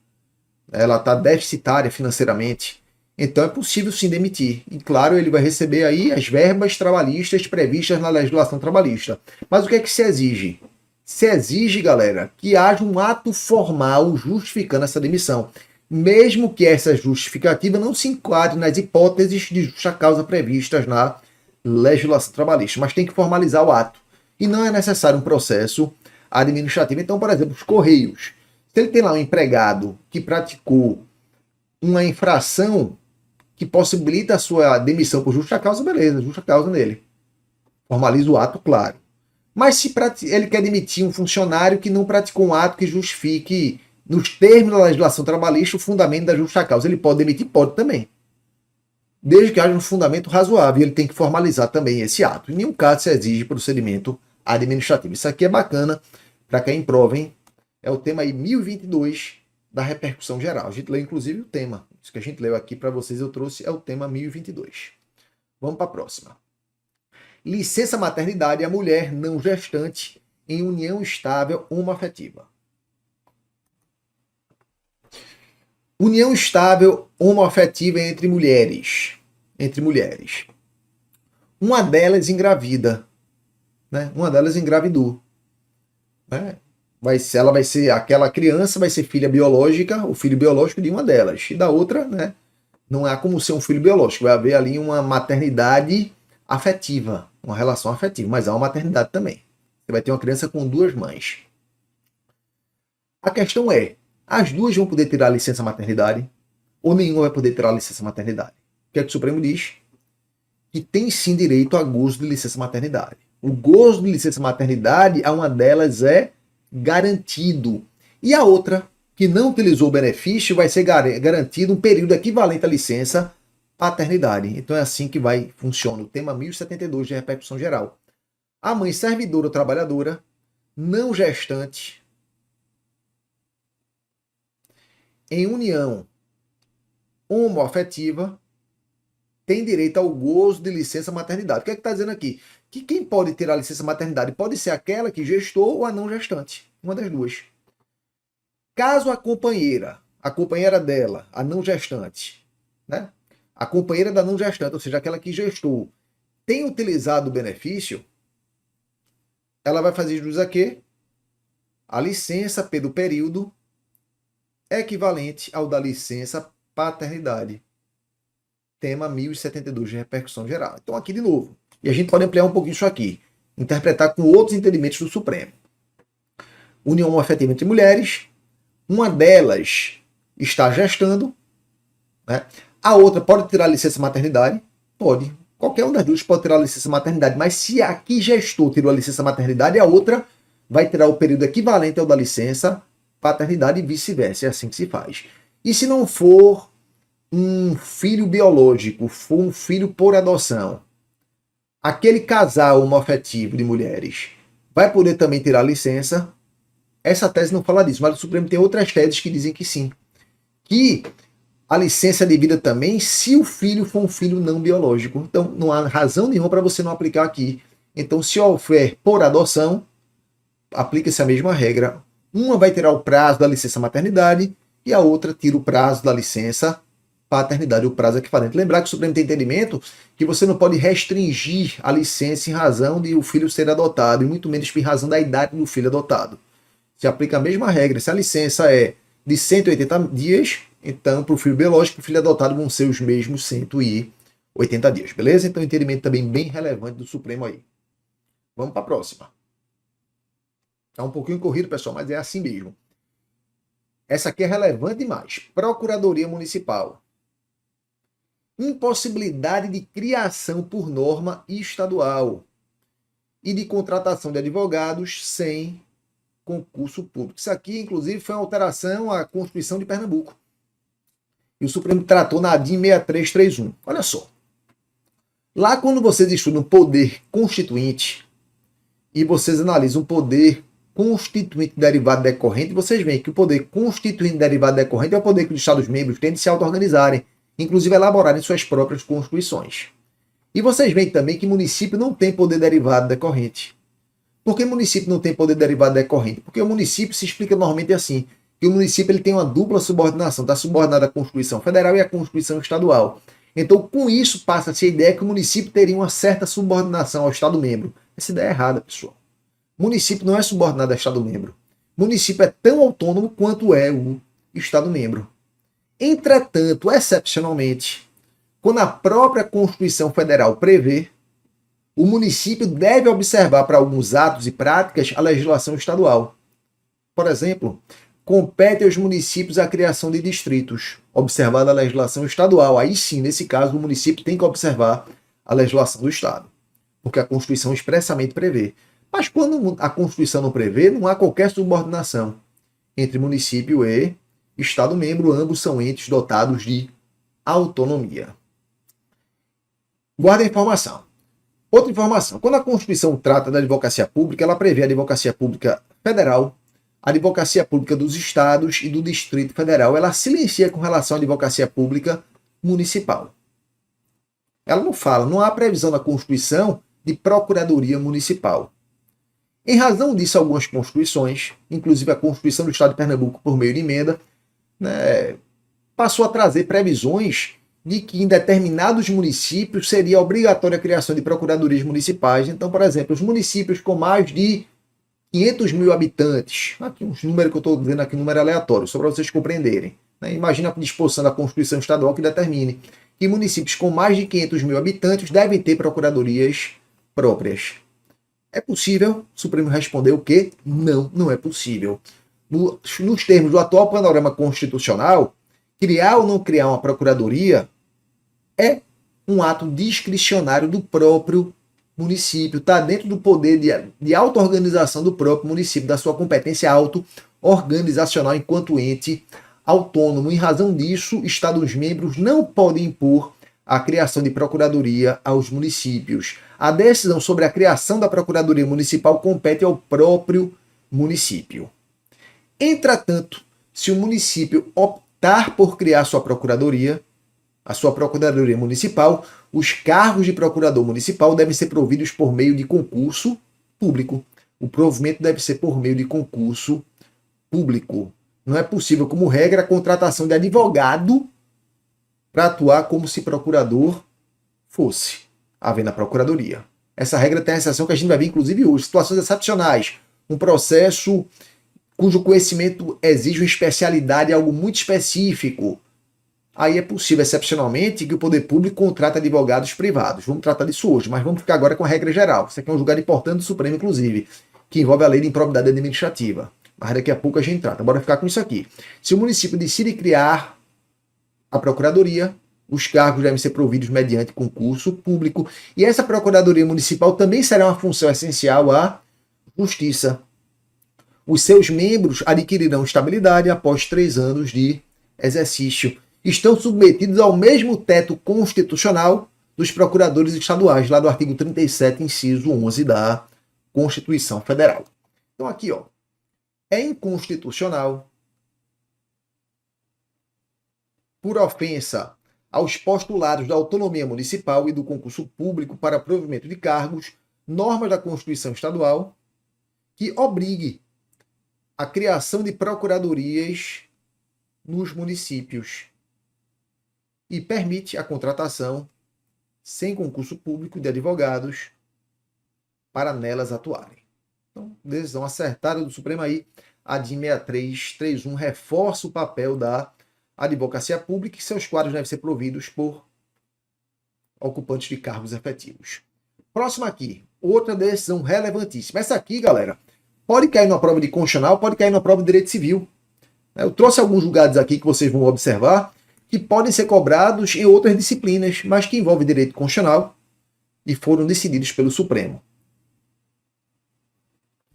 Ela está deficitária financeiramente. Então é possível sim demitir. E claro, ele vai receber aí as verbas trabalhistas previstas na legislação trabalhista. Mas o que é que se exige? Se exige, galera, que haja um ato formal justificando essa demissão, mesmo que essa justificativa não se enquadre nas hipóteses de justa causa previstas na legislação trabalhista, mas tem que formalizar o ato. E não é necessário um processo administrativo. Então, por exemplo, os Correios. Se ele tem lá um empregado que praticou uma infração que possibilita a sua demissão por justa causa, beleza, justa causa nele. Formaliza o ato, claro. Mas se ele quer demitir um funcionário que não praticou um ato que justifique, nos termos da legislação trabalhista, o fundamento da justa causa, ele pode demitir? Pode também. Desde que haja um fundamento razoável, ele tem que formalizar também esse ato. Em nenhum caso se exige procedimento administrativo. Isso aqui é bacana para quem prova, hein? É o tema aí 1022 da repercussão geral. A gente leu, inclusive, o tema. Isso que a gente leu aqui para vocês, eu trouxe, é o tema 1022. Vamos para a próxima. Licença maternidade à mulher não gestante em união estável homoafetiva. União estável homoafetiva entre mulheres. Uma delas engravida, né? Uma delas engravidou, né? Ela vai ser, aquela criança vai ser filha biológica, o filho biológico de uma delas. E da outra, né? Não há como ser um filho biológico. Vai haver ali uma maternidade afetiva, uma relação afetiva, mas há uma maternidade também. Você vai ter uma criança com duas mães. A questão é, as duas vão poder tirar a licença maternidade ou nenhuma vai poder tirar a licença maternidade? O que é que o Supremo diz? Que tem sim direito a gozo de licença maternidade. O gozo de licença maternidade, a uma delas é garantido. E a outra, que não utilizou o benefício, vai ser garantido um período equivalente à licença paternidade. Então é assim que funciona o tema 1072 de repercussão geral. A mãe servidora ou trabalhadora, não gestante, em união homoafetiva, tem direito ao gozo de licença maternidade. O que é que está dizendo aqui? Que quem pode tirar a licença maternidade pode ser aquela que gestou ou a não gestante. Uma das duas. Caso a companheira dela, a não gestante, né? A companheira da não gestante, ou seja, aquela que gestou, tenha utilizado o benefício, ela vai fazer jus a quê? A licença pelo período equivalente ao da licença paternidade. Tema 1072 de repercussão geral. Então aqui de novo. E a gente pode ampliar um pouquinho isso aqui. Interpretar com outros entendimentos do Supremo. União afetiva entre mulheres. Uma delas está gestando, né? A outra pode tirar a licença maternidade? Pode. Qualquer uma das duas pode tirar a licença maternidade. Mas se a que gestou tirou a licença maternidade, a outra vai tirar o período equivalente ao da licença paternidade e vice-versa. É assim que se faz. E se não for um filho biológico, for um filho por adoção, aquele casal homoafetivo de mulheres vai poder também tirar licença? Essa tese não fala disso, mas o Supremo tem outras teses que dizem que sim. Que a licença é devida também se o filho for um filho não biológico. Então não há razão nenhuma para você não aplicar aqui. Então se houver por adoção, aplica-se a mesma regra. Uma vai tirar o prazo da licença maternidade e a outra tira o prazo da licença paternidade, o prazo equivalente. Lembrar que o Supremo tem entendimento que você não pode restringir a licença em razão de o filho ser adotado, e muito menos em razão da idade do filho adotado. Se aplica a mesma regra. Se a licença é de 180 dias, então para o filho biológico, para o filho adotado vão ser os mesmos 180 dias. Beleza? Então entendimento também bem relevante do Supremo aí. Vamos para a próxima. Está um pouquinho corrido, pessoal, mas é assim mesmo. Essa aqui é relevante demais. Procuradoria Municipal. Impossibilidade de criação por norma estadual e de contratação de advogados sem concurso público. Isso aqui, inclusive, foi uma alteração à Constituição de Pernambuco. E o Supremo tratou na ADIM 6331. Olha só. Lá, quando vocês estudam poder constituinte e vocês analisam o poder constituinte derivado decorrente, vocês veem que o poder constituinte derivado decorrente é o poder que os Estados-membros têm de se auto-organizarem, inclusive elaborarem suas próprias constituições. E vocês veem também que município não tem poder derivado decorrente. Por que município não tem poder derivado decorrente? Porque o município se explica normalmente assim, que o município ele tem uma dupla subordinação, está subordinado à Constituição Federal e à Constituição Estadual. Então, com isso, passa-se a ideia que o município teria uma certa subordinação ao Estado-membro. Essa ideia é errada, pessoal. Município não é subordinado ao Estado-membro. Município é tão autônomo quanto é o Estado-membro. Entretanto, excepcionalmente, quando a própria Constituição Federal prevê, o município deve observar para alguns atos e práticas a legislação estadual. Por exemplo, compete aos municípios a criação de distritos, observada a legislação estadual. Aí sim, nesse caso, o município tem que observar a legislação do Estado, porque a Constituição expressamente prevê. Mas quando a Constituição não prevê, não há qualquer subordinação entre município e Estado-membro, ambos são entes dotados de autonomia. Guarda a informação. Outra informação, quando a Constituição trata da advocacia pública, ela prevê a advocacia pública federal, a advocacia pública dos estados e do Distrito Federal, ela silencia com relação à advocacia pública municipal. Ela não fala, não há previsão na Constituição de procuradoria municipal. Em razão disso, algumas constituições, inclusive a Constituição do Estado de Pernambuco por meio de emenda, né, passou a trazer previsões de que em determinados municípios seria obrigatória a criação de procuradorias municipais. Então, por exemplo, os municípios com mais de 500 mil habitantes, aqui uns números que eu estou dizendo aqui, número aleatório, só para vocês compreenderem. Né? Imagina a disposição da Constituição Estadual que determine que municípios com mais de 500 mil habitantes devem ter procuradorias próprias. É possível? O Supremo respondeu que não, não é possível. Nos termos do atual panorama constitucional, criar ou não criar uma procuradoria é um ato discricionário do próprio município, está dentro do poder de auto-organização do próprio município, da sua competência auto-organizacional enquanto ente autônomo. Em razão disso, Estados-membros não podem impor a criação de procuradoria aos municípios. A decisão sobre a criação da procuradoria municipal compete ao próprio município. Entretanto, se o município optar por criar sua procuradoria, a sua procuradoria municipal, os cargos de procurador municipal devem ser providos por meio de concurso público. O provimento deve ser por meio de concurso público. Não é possível, como regra, a contratação de advogado para atuar como se procurador fosse, havendo a procuradoria. Essa regra tem a exceção que a gente vai ver, inclusive, hoje. Situações excepcionais. Um processo cujo conhecimento exige uma especialidade, algo muito específico. Aí é possível, excepcionalmente, que o poder público contrate advogados privados. Vamos tratar disso hoje, mas vamos ficar agora com a regra geral. Isso aqui é um julgado importante do Supremo, inclusive, que envolve a lei de improbidade administrativa. Mas daqui a pouco a gente trata. Bora ficar com isso aqui. Se o município decide criar a procuradoria, os cargos devem ser providos mediante concurso público. E essa procuradoria municipal também será uma função essencial à justiça. Os seus membros adquirirão estabilidade após 3 anos de exercício. Estão submetidos ao mesmo teto constitucional dos procuradores estaduais, lá do artigo 37, inciso 11 da Constituição Federal. Então aqui, ó, é inconstitucional, por ofensa aos postulados da autonomia municipal e do concurso público para provimento de cargos, normas da Constituição Estadual que obrigue a criação de procuradorias nos municípios e permite a contratação sem concurso público de advogados para nelas atuarem. Então, decisão acertada do Supremo aí, a DIN 6331 reforça o papel da advocacia pública e seus quadros devem ser providos por ocupantes de cargos efetivos. Próximo aqui, outra decisão relevantíssima. Essa aqui, galera, pode cair numa prova de constitucional, pode cair numa prova de direito civil. Eu trouxe alguns julgados aqui que vocês vão observar que podem ser cobrados em outras disciplinas, mas que envolvem direito constitucional e foram decididos pelo Supremo.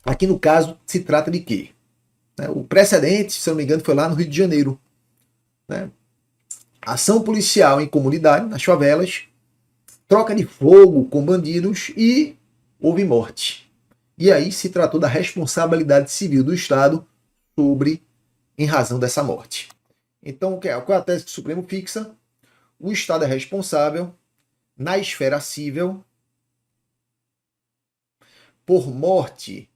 Aqui no caso se trata de quê? O precedente, se eu não me engano, foi lá no Rio de Janeiro. Ação policial em comunidade, nas favelas, troca de fogo com bandidos e houve morte. E aí se tratou da responsabilidade civil do Estado em razão dessa morte. Então, qual é a tese que o Supremo fixa? O Estado é responsável, na esfera civil, por morte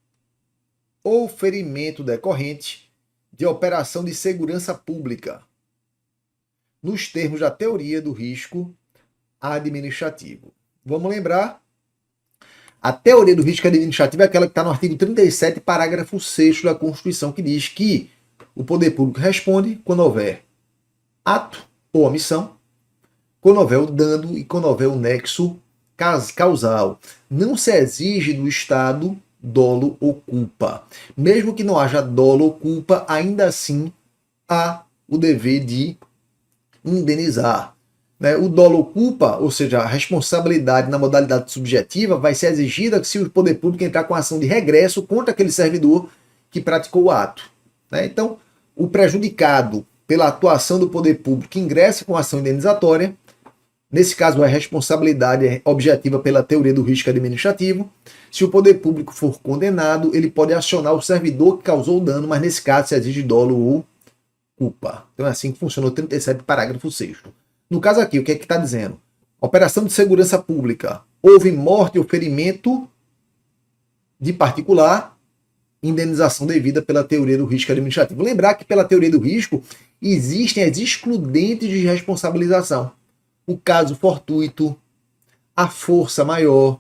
ou ferimento decorrente de operação de segurança pública, nos termos da teoria do risco administrativo. Vamos lembrar? A teoria do risco administrativo é aquela que está no artigo 37, parágrafo 6º da Constituição, que diz que o poder público responde quando houver ato ou omissão, quando houver o dano e quando houver o nexo causal. Não se exige do Estado dolo ou culpa. Mesmo que não haja dolo ou culpa, ainda assim há o dever de indenizar. O dolo ou culpa, ou seja, a responsabilidade na modalidade subjetiva, vai ser exigida se o poder público entrar com ação de regresso contra aquele servidor que praticou o ato. Então, o prejudicado pela atuação do poder público que ingressa com ação indenizatória Nesse caso, a responsabilidade é objetiva pela teoria do risco administrativo. Se o poder público for condenado, ele pode acionar o servidor que causou o dano, mas nesse caso se exige dolo ou culpa. Então é assim que funciona o 37, parágrafo 6º. No caso aqui, o que é que está dizendo? Operação de segurança pública. Houve morte ou ferimento de particular, indenização devida pela teoria do risco administrativo. Lembrar que pela teoria do risco existem as excludentes de responsabilização. O caso fortuito, a força maior,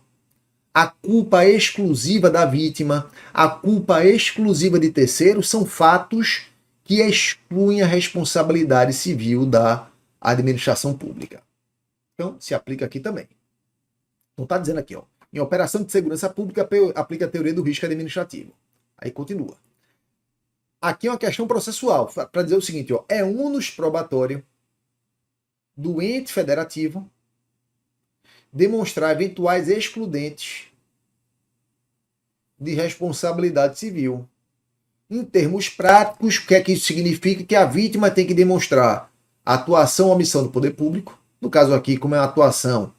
a culpa exclusiva da vítima, a culpa exclusiva de terceiro são fatos que excluem a responsabilidade civil da administração pública. Então, se aplica aqui também. Então, está dizendo aqui, ó, em operação de segurança pública, aplica a teoria do risco administrativo. Aí continua. Aqui é uma questão processual, para dizer o seguinte, ó, é ônus probatório do ente federativo demonstrar eventuais excludentes de responsabilidade civil. Em termos práticos, o que é que isso significa? Que a vítima tem que demonstrar atuação ou omissão do poder público. No caso aqui, como é uma atuação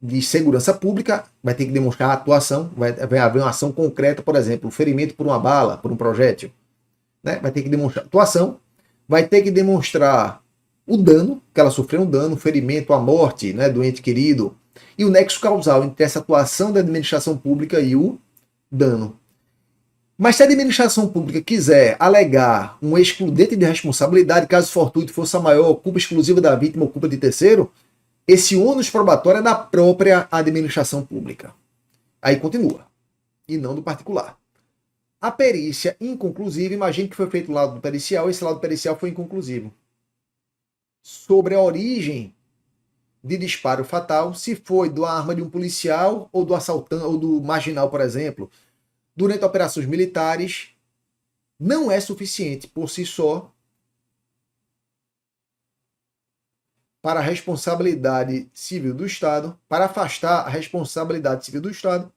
de segurança pública, vai ter que demonstrar a atuação, vai haver uma ação concreta, por exemplo, o ferimento por uma bala, por um projétil. Né? Vai ter que demonstrar atuação, vai ter que demonstrar o dano, que ela sofreu um dano, o ferimento, a morte, né, do ente querido, e o nexo causal entre essa atuação da administração pública e o dano. Mas se a administração pública quiser alegar um excludente de responsabilidade, caso fortuito, força maior, culpa exclusiva da vítima ou culpa de terceiro, esse ônus probatório é da própria administração pública. Aí continua, e não do particular. A perícia inconclusiva, imagine que foi feito o laudo pericial, esse laudo pericial foi inconclusivo. Sobre a origem de disparo fatal, se foi da arma de um policial ou do assaltante ou do marginal, por exemplo, durante operações militares, não é suficiente por si só para a responsabilidade civil do Estado, para afastar a responsabilidade civil do Estado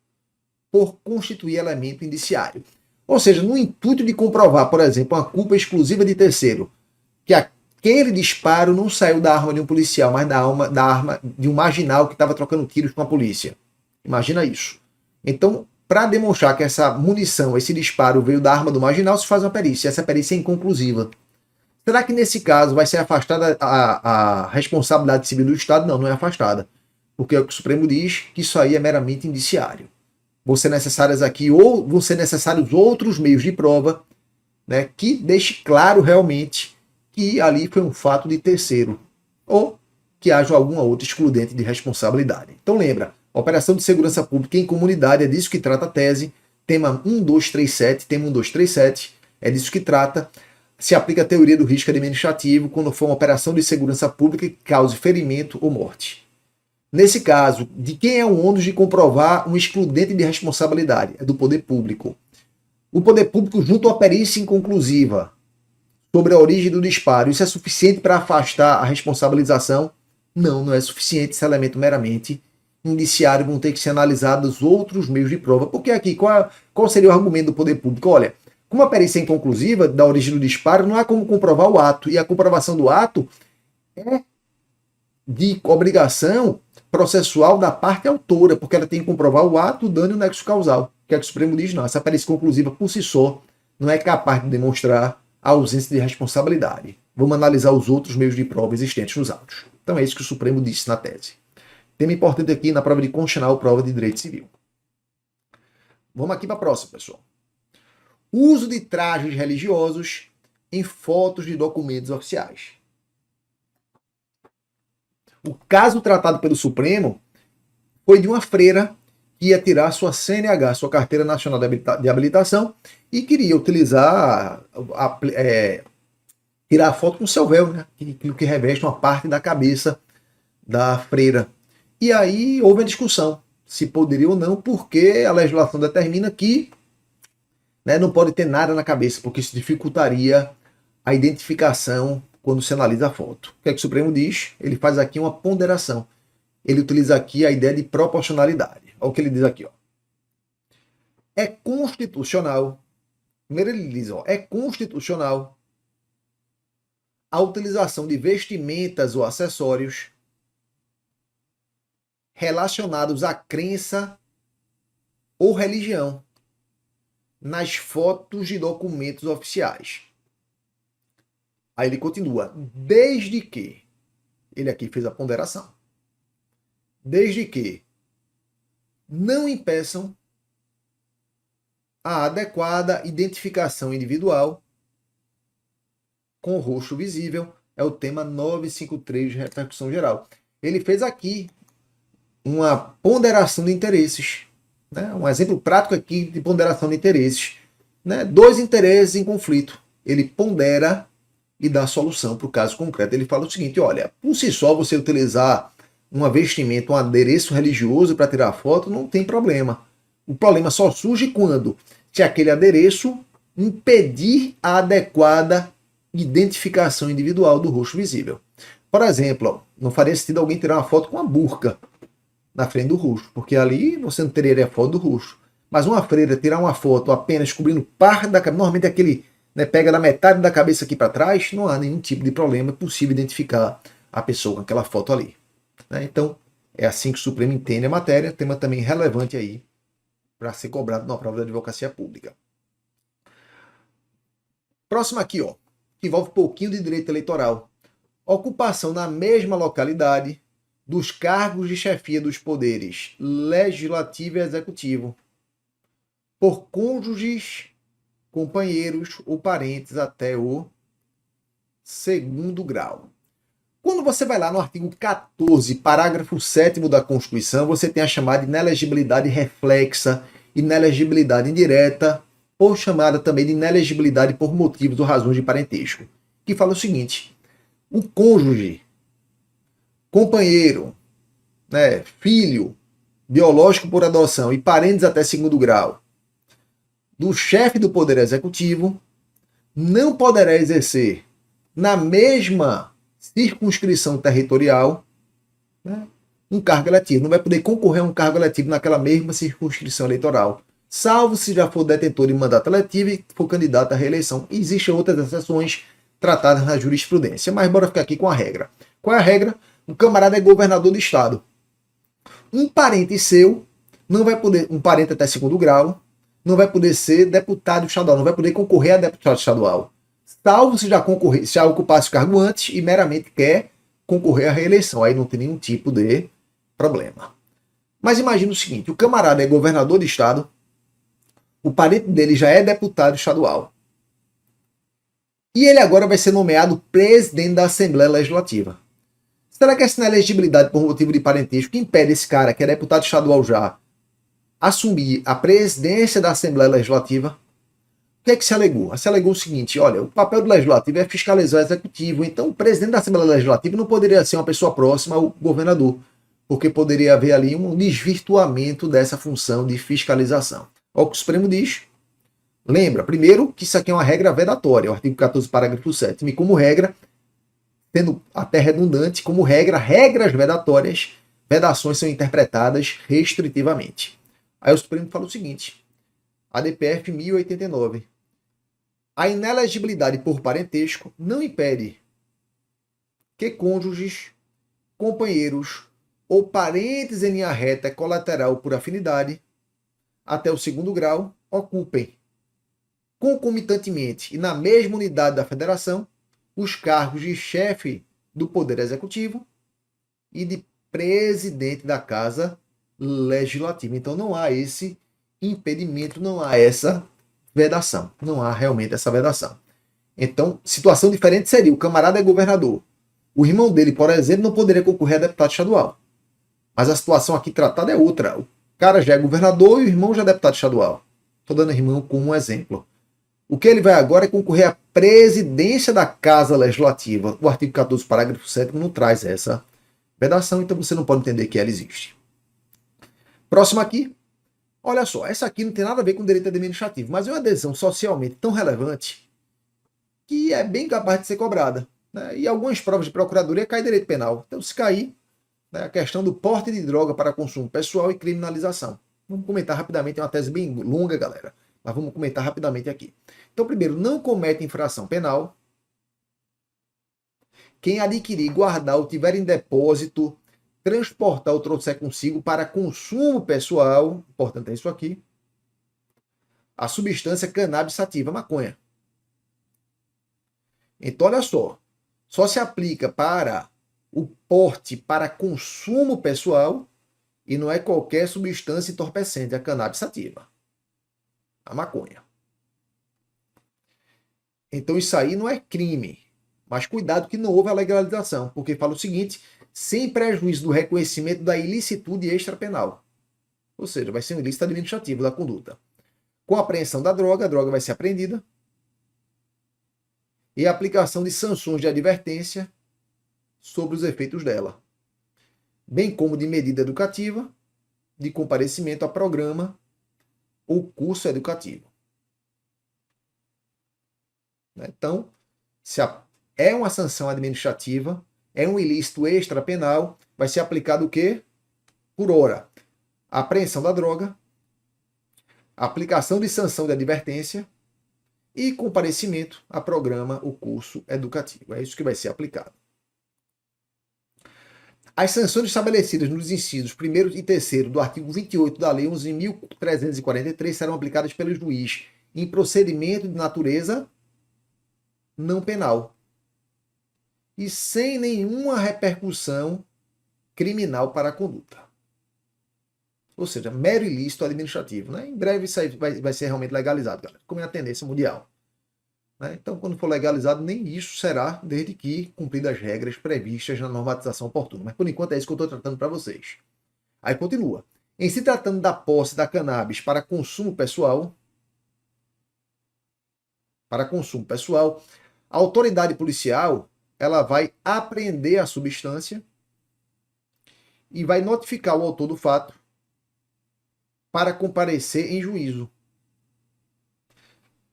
por constituir elemento indiciário. Ou seja, no intuito de comprovar, por exemplo, uma culpa exclusiva de terceiro, que aquele disparo não saiu da arma de um policial, mas da arma de um marginal que estava trocando tiros com a polícia. Imagina isso. Então, para demonstrar que essa munição, esse disparo veio da arma do marginal, se faz uma perícia. Essa perícia é inconclusiva. Será que nesse caso vai ser afastada a responsabilidade civil do Estado? Não, não é afastada. Porque o Supremo diz que isso aí é meramente indiciário. Vão ser necessários aqui, ou vão ser necessários outros meios de prova, né, que deixe claro realmente que ali foi um fato de terceiro, ou que haja alguma outra excludente de responsabilidade. Então lembra, operação de segurança pública em comunidade, é disso que trata a tese, tema 1237, tema 1237, é disso que trata. Se aplica a teoria do risco administrativo quando for uma operação de segurança pública que cause ferimento ou morte. Nesse caso, de quem é o ônus de comprovar um excludente de responsabilidade? É do poder público. O poder público junto à perícia inconclusiva sobre a origem do disparo, isso é suficiente para afastar a responsabilização? Não, não é suficiente. Esse elemento meramente indiciário, vão ter que ser analisados outros meios de prova. Porque aqui, qual seria o argumento do poder público? Olha, como a perícia é inconclusiva da origem do disparo, não há como comprovar o ato. E a comprovação do ato é de obrigação processual da parte autora, porque ela tem que comprovar o ato, o dano e o nexo causal. O que é que o Supremo diz? Não, essa perícia conclusiva por si só não é capaz de demonstrar a ausência de responsabilidade. Vamos analisar os outros meios de prova existentes nos autos. Então é isso que o Supremo disse na tese. Tema importante aqui na prova de constitucional, prova de direito civil. Vamos aqui para a próxima, pessoal. Uso de trajes religiosos em fotos de documentos oficiais. O caso tratado pelo Supremo foi de uma freira que ia tirar sua CNH, sua Carteira Nacional de Habilitação, e queria utilizar, tirar a foto com o seu véu, né? Aquilo que reveste uma parte da cabeça da freira. E aí houve a discussão se poderia ou não, porque a legislação determina que, né, não pode ter nada na cabeça, porque isso dificultaria a identificação quando se analisa a foto. O que é que o Supremo diz? Ele faz aqui uma ponderação. Ele utiliza aqui a ideia de proporcionalidade. Olha o que ele diz aqui. Ó. É constitucional. Primeiro ele diz, ó, é constitucional a utilização de vestimentas ou acessórios relacionados à crença ou religião nas fotos de documentos oficiais. Aí ele continua, desde que, ele aqui fez a ponderação, desde que não impeçam a adequada identificação individual com o rosto visível, é o tema 953 de repercussão geral. Ele fez aqui uma ponderação de interesses, né? Um exemplo prático aqui de ponderação de interesses, né? Dois interesses em conflito. Ele pondera e dá a solução para o caso concreto. Ele fala o seguinte, olha, por si só você utilizar uma vestimenta, um adereço religioso para tirar foto, não tem problema. O problema só surge quando se aquele adereço impedir a adequada identificação individual do rosto visível. Por exemplo, não faria sentido alguém tirar uma foto com uma burca na frente do rosto, porque ali você não teria a foto do rosto. Mas uma freira tirar uma foto apenas cobrindo parte da cabeça, normalmente aquele, né, pega da metade da cabeça aqui para trás, não há nenhum tipo de problema, é possível identificar a pessoa com aquela foto ali. Né? Então, é assim que o Supremo entende a matéria, tema também relevante aí para ser cobrado na prova da advocacia pública. Próximo aqui, ó, que envolve um pouquinho de direito eleitoral. Ocupação na mesma localidade dos cargos de chefia dos poderes legislativo e executivo por cônjuges, companheiros ou parentes até o segundo grau. Quando você vai lá no artigo 14, parágrafo 7º da Constituição, você tem a chamada inelegibilidade reflexa, inelegibilidade indireta, ou chamada também de inelegibilidade por motivos ou razões de parentesco, que fala o seguinte, o cônjuge, companheiro, né, filho, biológico por adoção e parentes até segundo grau do chefe do Poder Executivo não poderá exercer na mesma circunscrição territorial, né, um cargo eletivo. Não vai poder concorrer a um cargo eletivo naquela mesma circunscrição eleitoral, salvo se já for detentor de mandato eletivo e for candidato à reeleição. Existem outras exceções tratadas na jurisprudência, mas bora ficar aqui com a regra. Qual é a regra? O camarada é governador do estado. Um parente seu não vai poder, um parente até segundo grau, não vai poder ser deputado estadual, não vai poder concorrer a deputado estadual. Salvo se já ocupasse o cargo antes e meramente quer concorrer à reeleição. Aí não tem nenhum tipo de problema. Mas imagina o seguinte, o camarada é governador de estado, o parente dele já é deputado estadual. E ele agora vai ser nomeado presidente da Assembleia Legislativa. Será que essa inelegibilidade por motivo de parentesco que impede esse cara, que é deputado estadual já, assumir a presidência da Assembleia Legislativa? O que é que se alegou? Se alegou o seguinte, olha, o papel do Legislativo é fiscalizar o Executivo, então o presidente da Assembleia Legislativa não poderia ser uma pessoa próxima ao governador, porque poderia haver ali um desvirtuamento dessa função de fiscalização. Olha o que o Supremo diz. Lembra, primeiro, que isso aqui é uma regra vedatória, o artigo 14, parágrafo 7º, e como regra, sendo até redundante, como regra, regras vedatórias, vedações são interpretadas restritivamente. Aí o Supremo fala o seguinte, ADPF 1089, a inelegibilidade por parentesco não impede que cônjuges, companheiros ou parentes em linha reta colateral por afinidade, até o segundo grau, ocupem concomitantemente e na mesma unidade da federação os cargos de chefe do Poder Executivo e de presidente da Casa Legislativa. Então não há esse impedimento, não há essa vedação, não há realmente essa vedação. Então, situação diferente seria, o camarada é governador, o irmão dele, por exemplo, não poderia concorrer a deputado estadual. Mas a situação aqui tratada é outra. O cara já é governador e o irmão já é deputado estadual. Estou dando irmão como um exemplo. O que ele vai agora é concorrer à presidência da Casa Legislativa. O artigo 14, parágrafo 7 não traz essa vedação, então você não pode entender que ela existe. Próximo aqui. Olha só, essa aqui não tem nada a ver com direito administrativo, mas é uma decisão socialmente tão relevante que é bem capaz de ser cobrada. Né? E algumas provas de procuradoria cai direito penal. Então, se cair, né, a questão do porte de droga para consumo pessoal e criminalização. Vamos comentar rapidamente, é uma tese bem longa, galera, mas vamos comentar rapidamente aqui. Então, primeiro, não comete infração penal quem adquirir, guardar ou tiver em depósito transportar ou trouxer consigo para consumo pessoal, importante é isso aqui, a substância cannabis sativa, maconha. Então, olha só se aplica para o porte para consumo pessoal e não é qualquer substância entorpecente, a cannabis sativa, a maconha. Então, isso aí não é crime, mas cuidado que não houve a legalização, porque fala o seguinte, sem prejuízo do reconhecimento da ilicitude extrapenal. Ou seja, vai ser um ilícito administrativo da conduta. Com a apreensão da droga, a droga vai ser apreendida e a aplicação de sanções de advertência sobre os efeitos dela, bem como de medida educativa, de comparecimento a programa ou curso educativo. Então, se é uma sanção administrativa, é um ilícito extrapenal, vai ser aplicado o quê? Por hora, a apreensão da droga, a aplicação de sanção de advertência e comparecimento a programa ou curso educativo. É isso que vai ser aplicado. As sanções estabelecidas nos incisos 1º e 3º do artigo 28 da Lei 11.343 serão aplicadas pelo juiz em procedimento de natureza não penal e sem nenhuma repercussão criminal para a conduta. Ou seja, mero ilícito administrativo. Né? Em breve isso aí vai ser realmente legalizado, galera, como é a tendência mundial. Né? Então, quando for legalizado, nem isso será, desde que cumpridas as regras previstas na normatização oportuna. Mas, por enquanto, é isso que eu estou tratando para vocês. Aí continua. Em se tratando da posse da cannabis para consumo pessoal, a autoridade policial ela vai apreender a substância e vai notificar o autor do fato para comparecer em juízo,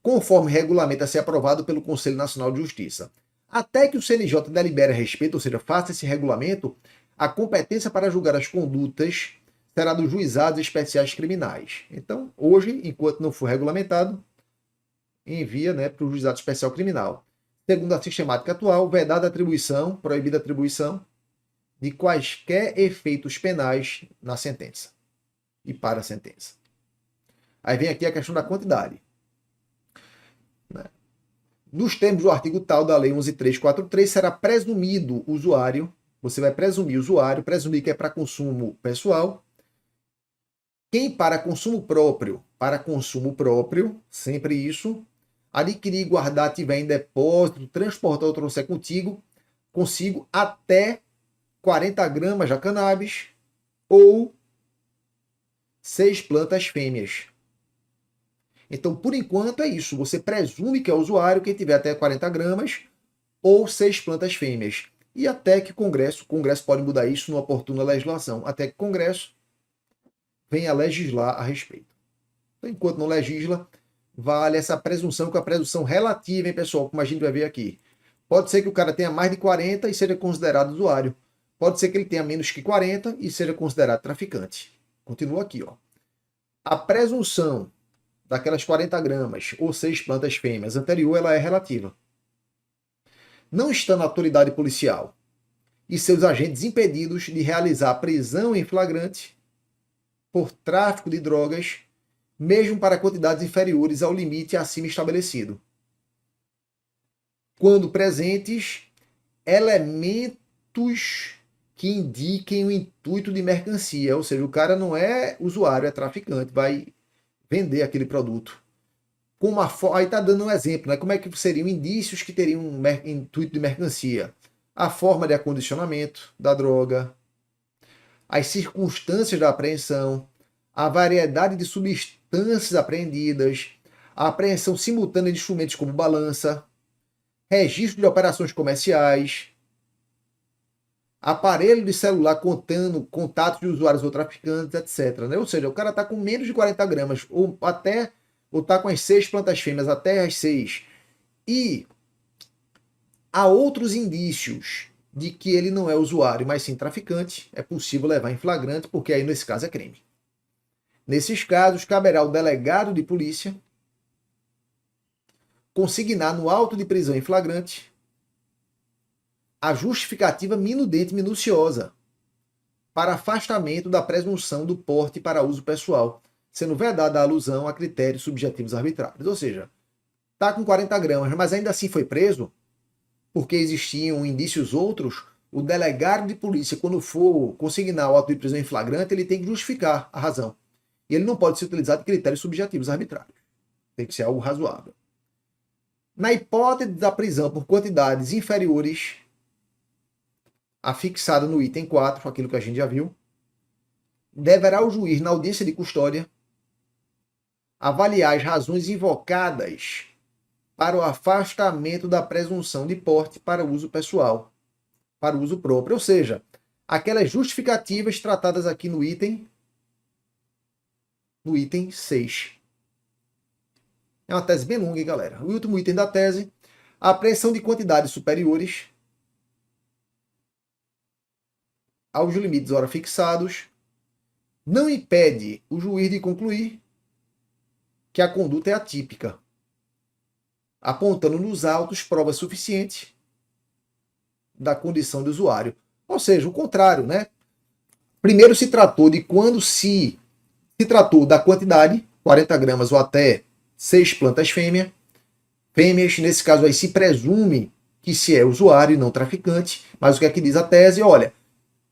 conforme regulamento a ser aprovado pelo Conselho Nacional de Justiça. Até que o CNJ delibere a respeito, ou seja, faça esse regulamento, a competência para julgar as condutas será dos juizados especiais criminais. Então, hoje, enquanto não for regulamentado, envia para o juizado especial criminal. Segundo a sistemática atual, vedada a atribuição, proibida a atribuição de quaisquer efeitos penais na sentença e para a sentença. Aí vem aqui a questão da quantidade. Nos termos do artigo tal da Lei 11.343, será presumido usuário, você vai presumir usuário, presumir que é para consumo pessoal. Quem para consumo próprio, sempre isso, adquirir, guardar, tiver em depósito, transportar ou trouxer consigo até 40 gramas de cannabis ou 6 plantas fêmeas. Então, por enquanto, é isso. Você presume que é usuário quem tiver até 40 gramas ou 6 plantas fêmeas. E até que o Congresso pode mudar isso numa oportuna legislação, até que o Congresso venha legislar a respeito. Então, enquanto não legisla, vale essa presunção, que é a presunção relativa, hein, pessoal, como a gente vai ver aqui. Pode ser que o cara tenha mais de 40 e seja considerado usuário. Pode ser que ele tenha menos que 40 e seja considerado traficante. Continua aqui, ó. A presunção daquelas 40 gramas ou 6 plantas fêmeas anterior, ela é relativa. Não estando a autoridade policial e seus agentes impedidos de realizar a prisão em flagrante por tráfico de drogas, mesmo para quantidades inferiores ao limite acima estabelecido, quando presentes elementos que indiquem o intuito de mercancia, ou seja, o cara não é usuário, é traficante, vai vender aquele produto. Aí está dando um exemplo, né? Como é que seriam indícios que teriam um intuito de mercancia? A forma de acondicionamento da droga, as circunstâncias da apreensão, a variedade de substâncias apreendidas, a apreensão simultânea de instrumentos como balança, registro de operações comerciais, aparelho de celular contando contatos de usuários ou traficantes, etc. Né? Ou seja, o cara está com menos de 40 gramas, ou está com as 6 plantas fêmeas até as 6. E há outros indícios de que ele não é usuário, mas sim traficante, é possível levar em flagrante, porque aí nesse caso é crime. Nesses casos, caberá ao delegado de polícia consignar no auto de prisão em flagrante a justificativa minudente e minuciosa para afastamento da presunção do porte para uso pessoal, sendo vedada a alusão a critérios subjetivos arbitrários. Ou seja, está com 40 gramas, mas ainda assim foi preso, porque existiam indícios outros, o delegado de polícia, quando for consignar o auto de prisão em flagrante, ele tem que justificar a razão. E ele não pode ser utilizado de critérios subjetivos arbitrários. Tem que ser algo razoável. Na hipótese da prisão por quantidades inferiores à fixada no item 4, aquilo que a gente já viu, deverá o juiz, na audiência de custódia, avaliar as razões invocadas para o afastamento da presunção de porte para uso pessoal, para uso próprio. Ou seja, aquelas justificativas tratadas aqui no item 6. É uma tese bem longa, hein, galera? O último item da tese, a apreensão de quantidades superiores aos limites ora fixados não impede o juiz de concluir que a conduta é atípica, apontando nos autos provas suficientes da condição de usuário. Ou seja, o contrário, né? Primeiro se tratou de quando se tratou da quantidade, 40 gramas ou até 6 plantas fêmeas, nesse caso aí se presume que se é usuário e não traficante, mas o que é que diz a tese? Olha,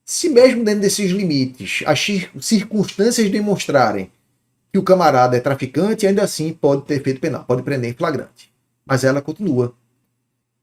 se mesmo dentro desses limites as circunstâncias demonstrarem que o camarada é traficante, ainda assim pode ter feito penal, pode prender em flagrante. Mas ela continua.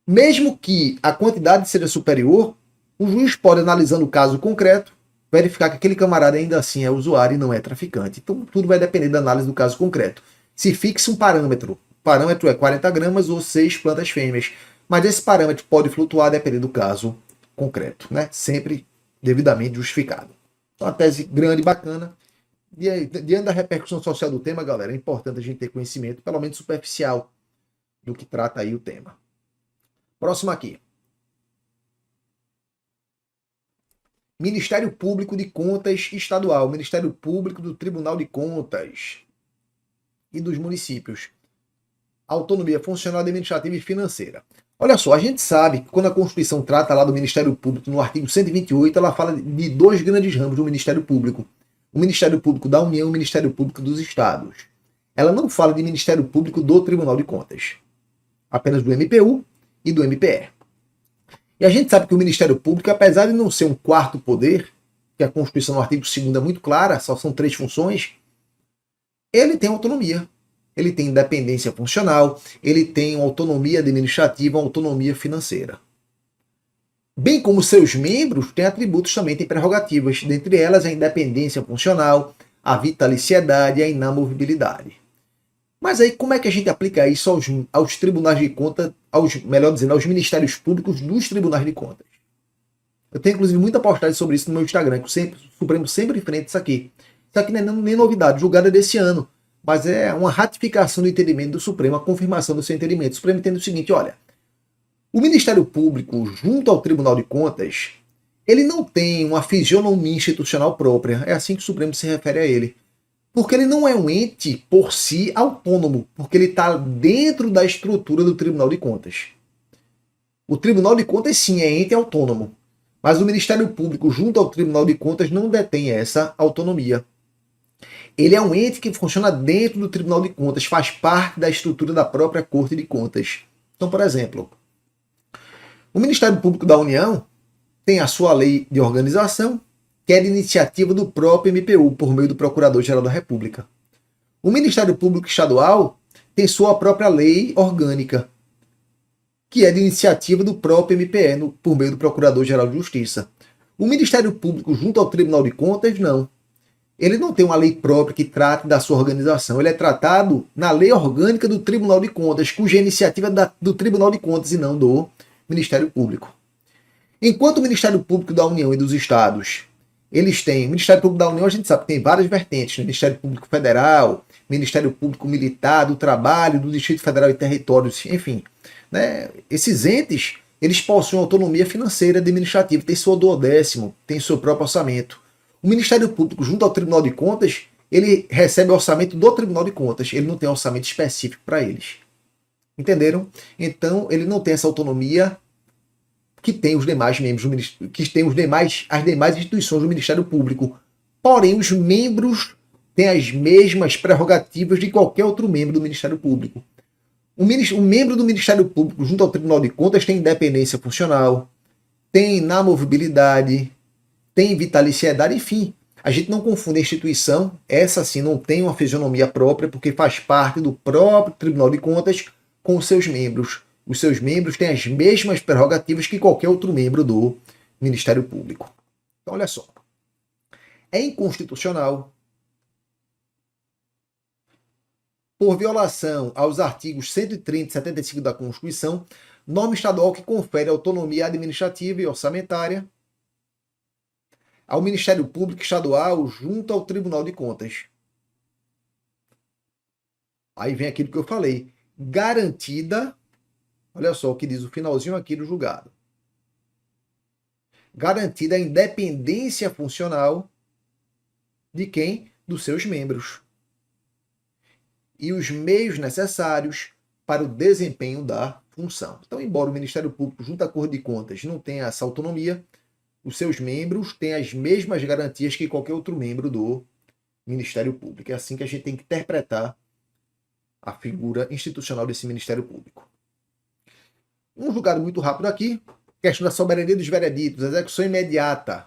Mesmo que a quantidade seja superior, o juiz pode, analisando o caso concreto, verificar que aquele camarada ainda assim é usuário e não é traficante. Então tudo vai depender da análise do caso concreto. Se fixa um parâmetro, o parâmetro é 40 gramas ou 6 plantas fêmeas, mas esse parâmetro pode flutuar dependendo do caso concreto, né? Sempre devidamente justificado. Então, uma tese grande, bacana. Diante da repercussão social do tema, galera, é importante a gente ter conhecimento, pelo menos superficial, do que trata aí o tema. Próximo aqui. Ministério Público de Contas Estadual, Ministério Público do Tribunal de Contas e dos municípios. Autonomia funcional, administrativa e financeira. Olha só, a gente sabe que quando a Constituição trata lá do Ministério Público, no artigo 128, ela fala de dois grandes ramos do Ministério Público. O Ministério Público da União e o Ministério Público dos Estados. Ela não fala de Ministério Público do Tribunal de Contas. Apenas do MPU e do MPE. E a gente sabe que o Ministério Público, apesar de não ser um quarto poder, que a Constituição no artigo 2º é muito clara, só são 3 funções, ele tem autonomia. Ele tem independência funcional, ele tem autonomia administrativa, autonomia financeira. Bem como seus membros, têm atributos também, têm prerrogativas, dentre elas a independência funcional, a vitaliciedade e a inamovibilidade. Mas aí como é que a gente aplica isso aos tribunais de contas, melhor dizendo, aos ministérios públicos dos tribunais de contas? Eu tenho inclusive muita postagem sobre isso no meu Instagram, que o Supremo sempre enfrenta isso aqui. Isso aqui não é nem novidade, julgada desse ano, mas é uma ratificação do entendimento do Supremo, a confirmação do seu entendimento. O Supremo entende o seguinte, olha, o Ministério Público, junto ao Tribunal de Contas, ele não tem uma fisionomia institucional própria, é assim que o Supremo se refere a ele. Porque ele não é um ente por si autônomo, porque ele está dentro da estrutura do Tribunal de Contas. O Tribunal de Contas sim é ente autônomo, mas o Ministério Público junto ao Tribunal de Contas não detém essa autonomia. Ele é um ente que funciona dentro do Tribunal de Contas, faz parte da estrutura da própria Corte de Contas. Então, por exemplo, o Ministério Público da União tem a sua lei de organização, que é de iniciativa do próprio MPU, por meio do Procurador-Geral da República. O Ministério Público Estadual tem sua própria lei orgânica, que é de iniciativa do próprio MPE, por meio do Procurador-Geral de Justiça. O Ministério Público, junto ao Tribunal de Contas, não. Ele não tem uma lei própria que trate da sua organização. Ele é tratado na lei orgânica do Tribunal de Contas, cuja iniciativa é do Tribunal de Contas e não do Ministério Público. Enquanto o Ministério Público da União e dos Estados, eles têm... O Ministério Público da União, a gente sabe que tem várias vertentes, né? Ministério Público Federal, Ministério Público Militar, do Trabalho, do Distrito Federal e Territórios, enfim. Né? Esses entes, eles possuem autonomia financeira e administrativa, tem seu duodécimo, tem seu próprio orçamento. O Ministério Público, junto ao Tribunal de Contas, ele recebe o orçamento do Tribunal de Contas, ele não tem orçamento específico para eles. Entenderam? Então, ele não tem essa autonomia que tem os demais membros do Ministério, que tem as demais instituições do Ministério Público. Porém, os membros têm as mesmas prerrogativas de qualquer outro membro do Ministério Público. O membro do Ministério Público, junto ao Tribunal de Contas, tem independência funcional, tem inamovibilidade, tem vitaliciedade, enfim. A gente não confunde a instituição, essa sim não tem uma fisionomia própria, porque faz parte do próprio Tribunal de Contas com os seus membros. Os seus membros têm as mesmas prerrogativas que qualquer outro membro do Ministério Público. Então, olha só. É inconstitucional, por violação aos artigos 130 e 75 da Constituição, norma estadual que confere autonomia administrativa e orçamentária ao Ministério Público Estadual junto ao Tribunal de Contas. Aí vem aquilo que eu falei. Garantida, olha só o que diz o finalzinho aqui do julgado. Garantida a independência funcional de quem? Dos seus membros. E os meios necessários para o desempenho da função. Então, embora o Ministério Público, junto à Corte de Contas, não tenha essa autonomia, os seus membros têm as mesmas garantias que qualquer outro membro do Ministério Público. É assim que a gente tem que interpretar a figura institucional desse Ministério Público. Um julgado muito rápido aqui, questão da soberania dos vereditos, execução imediata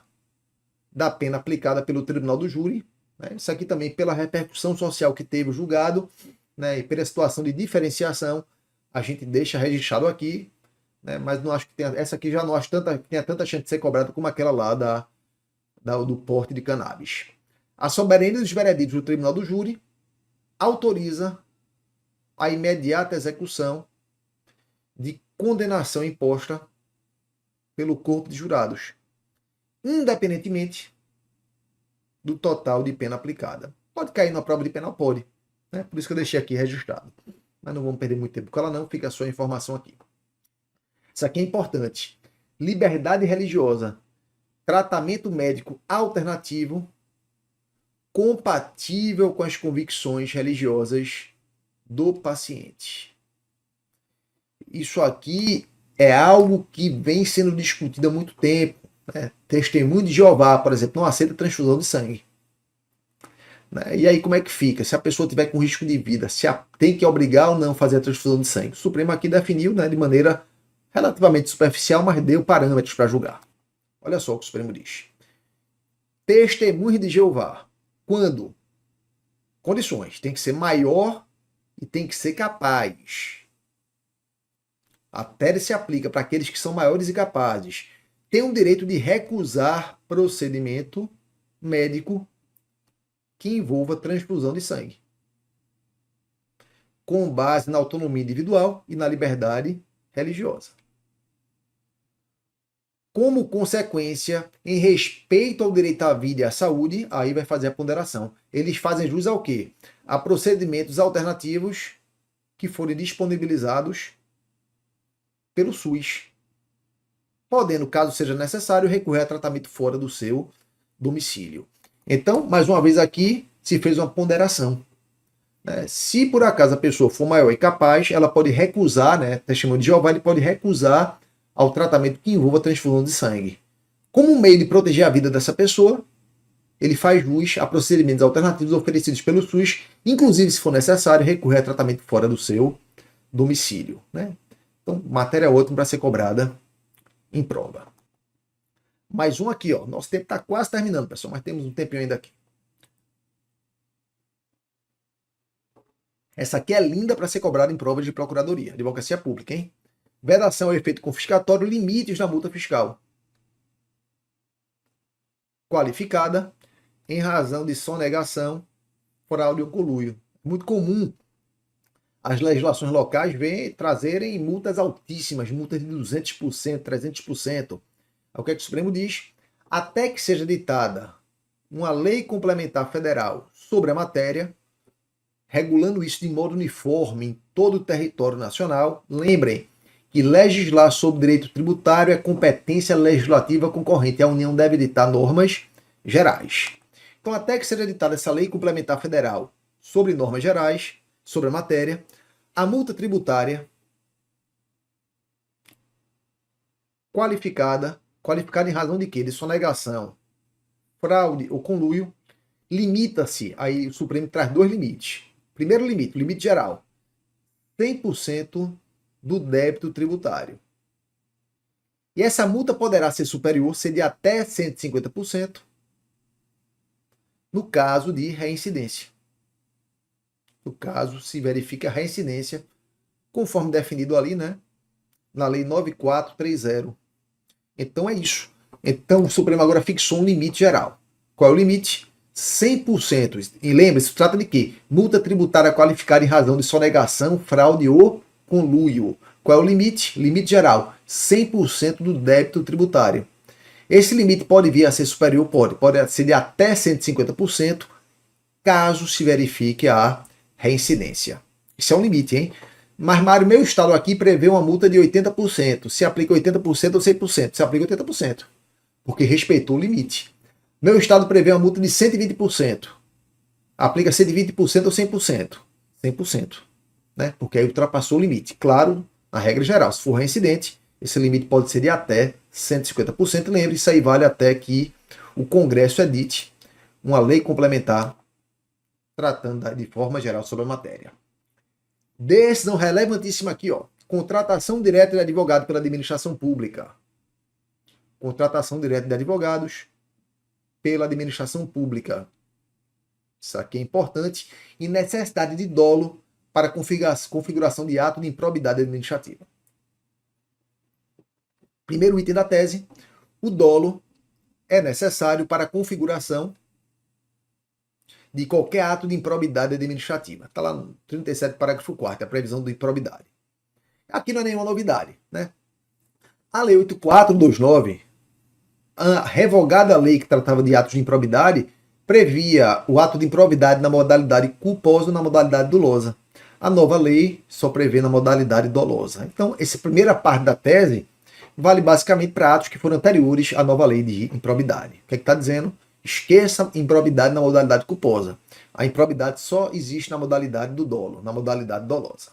da pena aplicada pelo Tribunal do Júri. Né? Isso aqui também pela repercussão social que teve o julgado, né? E pela situação de diferenciação, a gente deixa registrado aqui, né? Mas não acho que tenha, essa aqui já não acho que tenha tanta chance de ser cobrada como aquela lá do porte de cannabis. A soberania dos vereditos do Tribunal do Júri autoriza a imediata execução de condenação imposta pelo corpo de jurados, independentemente do total de pena aplicada. Pode cair na prova de penal? Pode. Né? Por isso que eu deixei aqui registrado. Mas não vamos perder muito tempo com ela não, fica só a informação aqui. Isso aqui é importante. Liberdade religiosa. Tratamento médico alternativo compatível com as convicções religiosas do paciente. Isso aqui é algo que vem sendo discutido há muito tempo. Né? Testemunho de Jeová, por exemplo, não aceita transfusão de sangue. Né? E aí como é que fica? Se a pessoa tiver com risco de vida, tem que obrigar ou não fazer a transfusão de sangue? O Supremo aqui definiu, né, de maneira relativamente superficial, mas deu parâmetros para julgar. Olha só o que o Supremo diz. Testemunho de Jeová. Quando? Condições. Tem que ser maior e tem que ser capaz. A tese se aplica para aqueles que são maiores e capazes. Tem o direito de recusar procedimento médico que envolva transfusão de sangue, com base na autonomia individual e na liberdade religiosa. Como consequência, em respeito ao direito à vida e à saúde, aí vai fazer a ponderação. Eles fazem jus ao quê? A procedimentos alternativos que forem disponibilizados pelo SUS, podendo, caso seja necessário, recorrer a tratamento fora do seu domicílio. Então, mais uma vez aqui, se fez uma ponderação. Se por acaso a pessoa for maior e capaz, ela pode recusar, né, testemunho de Jeová, ele pode recusar ao tratamento que envolva transfusão de sangue. Como meio de proteger a vida dessa pessoa, ele faz jus a procedimentos alternativos oferecidos pelo SUS, inclusive, se for necessário, recorrer a tratamento fora do seu domicílio. Né? Então, matéria ótima para ser cobrada em prova. Mais um aqui, ó. Nosso tempo está quase terminando, pessoal, mas temos um tempinho ainda aqui. Essa aqui é linda para ser cobrada em prova de procuradoria, advocacia pública, hein? Vedação ao efeito confiscatório, limites na multa fiscal. Qualificada em razão de sonegação, fraude ou conluio. Muito comum as legislações locais trazerem multas altíssimas, multas de 200%, 300%. É o que o Supremo diz. Até que seja ditada uma lei complementar federal sobre a matéria, regulando isso de modo uniforme em todo o território nacional. Lembrem que legislar sobre direito tributário é competência legislativa concorrente. A União deve editar normas gerais. Então, até que seja editada essa lei complementar federal sobre normas gerais, sobre a matéria, a multa tributária qualificada em razão de quê? De sonegação, fraude ou conluio, limita-se, aí o Supremo traz dois limites. Primeiro limite, o limite geral, 100% do débito tributário. E essa multa poderá ser superior, ser de até 150%, no caso de reincidência. No caso, se verifica a reincidência, conforme definido ali, né? Na Lei 9430. Então é isso. Então o Supremo agora fixou um limite geral. Qual é o limite? 100%. E lembre-se, trata de quê? Multa tributária qualificada em razão de sonegação, fraude ou conluio. Qual é o limite? Limite geral, 100% do débito tributário. Esse limite pode vir a ser superior, pode ser de até 150%, caso se verifique a reincidência. Esse é um limite, hein? Mas, Mário, meu estado aqui prevê uma multa de 80%. Se aplica 80% ou 100%? Se aplica 80%, porque respeitou o limite. Meu estado prevê uma multa de 120%. Aplica 120% ou 100%? 100%, né? Porque aí ultrapassou o limite. Claro, na regra geral, se for reincidente, esse limite pode ser de até 150%. Lembre, isso aí vale até que o Congresso edite uma lei complementar tratando de forma geral sobre a matéria. Decisão relevantíssima aqui, ó. Contratação direta de advogado pela administração pública. Contratação direta de advogados pela administração pública. Isso aqui é importante. E necessidade de dolo para configuração de ato de improbidade administrativa. Primeiro item da tese, o dolo é necessário para a configuração de qualquer ato de improbidade administrativa. Está lá no 37, parágrafo 4º, a previsão de improbidade. Aqui não é nenhuma novidade, né? A Lei 8429, a revogada lei que tratava de atos de improbidade, previa o ato de improbidade na modalidade culposa ou na modalidade dolosa. A nova lei só prevê na modalidade dolosa. Então, essa primeira parte da tese vale basicamente para atos que foram anteriores à nova lei de improbidade. O que é que está dizendo? Esqueça a improbidade na modalidade culposa. A improbidade só existe na modalidade do dolo, na modalidade dolosa.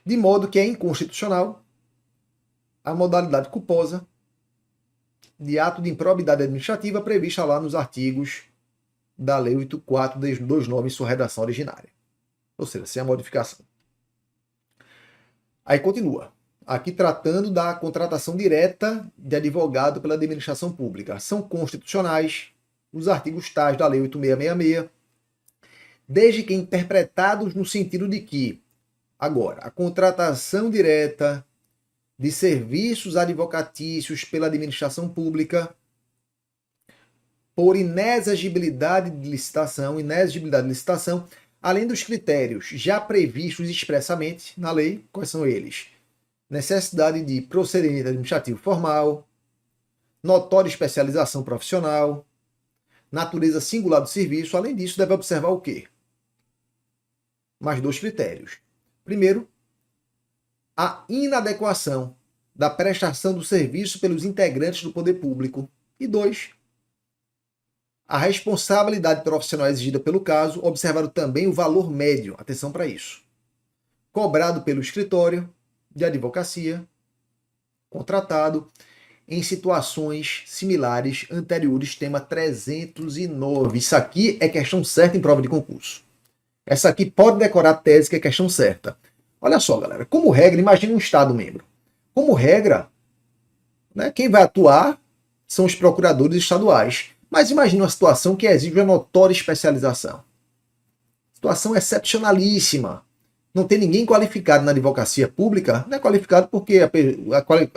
De modo que é inconstitucional a modalidade culposa de ato de improbidade administrativa prevista lá nos artigos da Lei 8429 em sua redação originária. Ou seja, sem a modificação. Aí continua. Aqui tratando da contratação direta de advogado pela administração pública. São constitucionais os artigos tais da Lei 8666, desde que interpretados no sentido de que, agora, a contratação direta de serviços advocatícios pela administração pública por inexigibilidade de licitação, além dos critérios já previstos expressamente na lei, quais são eles? Necessidade de procedimento administrativo formal, notória especialização profissional, natureza singular do serviço. Além disso, deve observar o quê? Mais dois critérios. Primeiro, a inadequação da prestação do serviço pelos integrantes do poder público. E dois, a responsabilidade profissional exigida pelo caso, observado também o valor médio, atenção para isso, cobrado pelo escritório de advocacia contratado em situações similares anteriores, tema 309. Isso aqui é questão certa em prova de concurso. Essa aqui pode decorar a tese que é questão certa. Olha só, galera, como regra, imagine um Estado membro. Como regra, né, quem vai atuar são os procuradores estaduais. Mas imagine uma situação que exige uma notória especialização. Situação excepcionalíssima. Não tem ninguém qualificado na advocacia pública. Não é qualificado porque a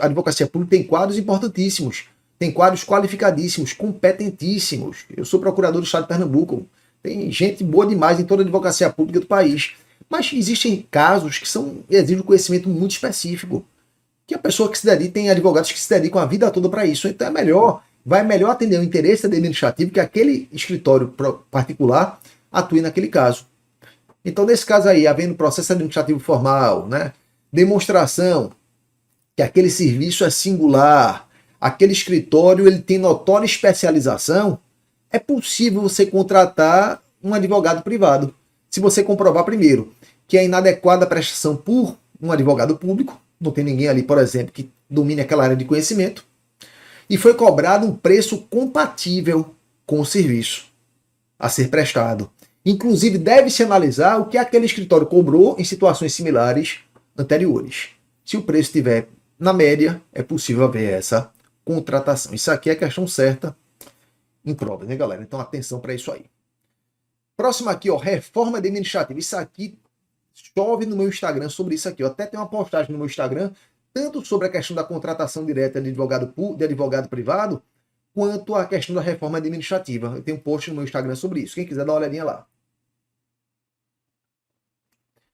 advocacia pública tem quadros importantíssimos. Tem quadros qualificadíssimos, competentíssimos. Eu sou procurador do Estado de Pernambuco. Tem gente boa demais em toda a advocacia pública do país. Mas existem casos que exigem um conhecimento muito específico. Que a pessoa que se dedica, tem advogados que se dedicam a vida toda para isso. Então vai melhor atender o interesse administrativo que aquele escritório particular atue naquele caso. Então, nesse caso aí, havendo processo administrativo formal, né, demonstração que aquele serviço é singular, aquele escritório ele tem notória especialização, é possível você contratar um advogado privado. Se você comprovar primeiro que é inadequada a prestação por um advogado público, não tem ninguém ali, por exemplo, que domine aquela área de conhecimento, e foi cobrado um preço compatível com o serviço a ser prestado. Inclusive, deve-se analisar o que aquele escritório cobrou em situações similares anteriores. Se o preço estiver na média, é possível haver essa contratação. Isso aqui é a questão certa em prova, né, galera? Então, atenção para isso aí. Próximo aqui, ó, reforma administrativa. Isso aqui chove no meu Instagram sobre isso aqui. Eu até tenho uma postagem no meu Instagram, tanto sobre a questão da contratação direta de advogado privado, quanto a questão da reforma administrativa. Eu tenho um post no meu Instagram sobre isso. Quem quiser dar uma olhadinha lá.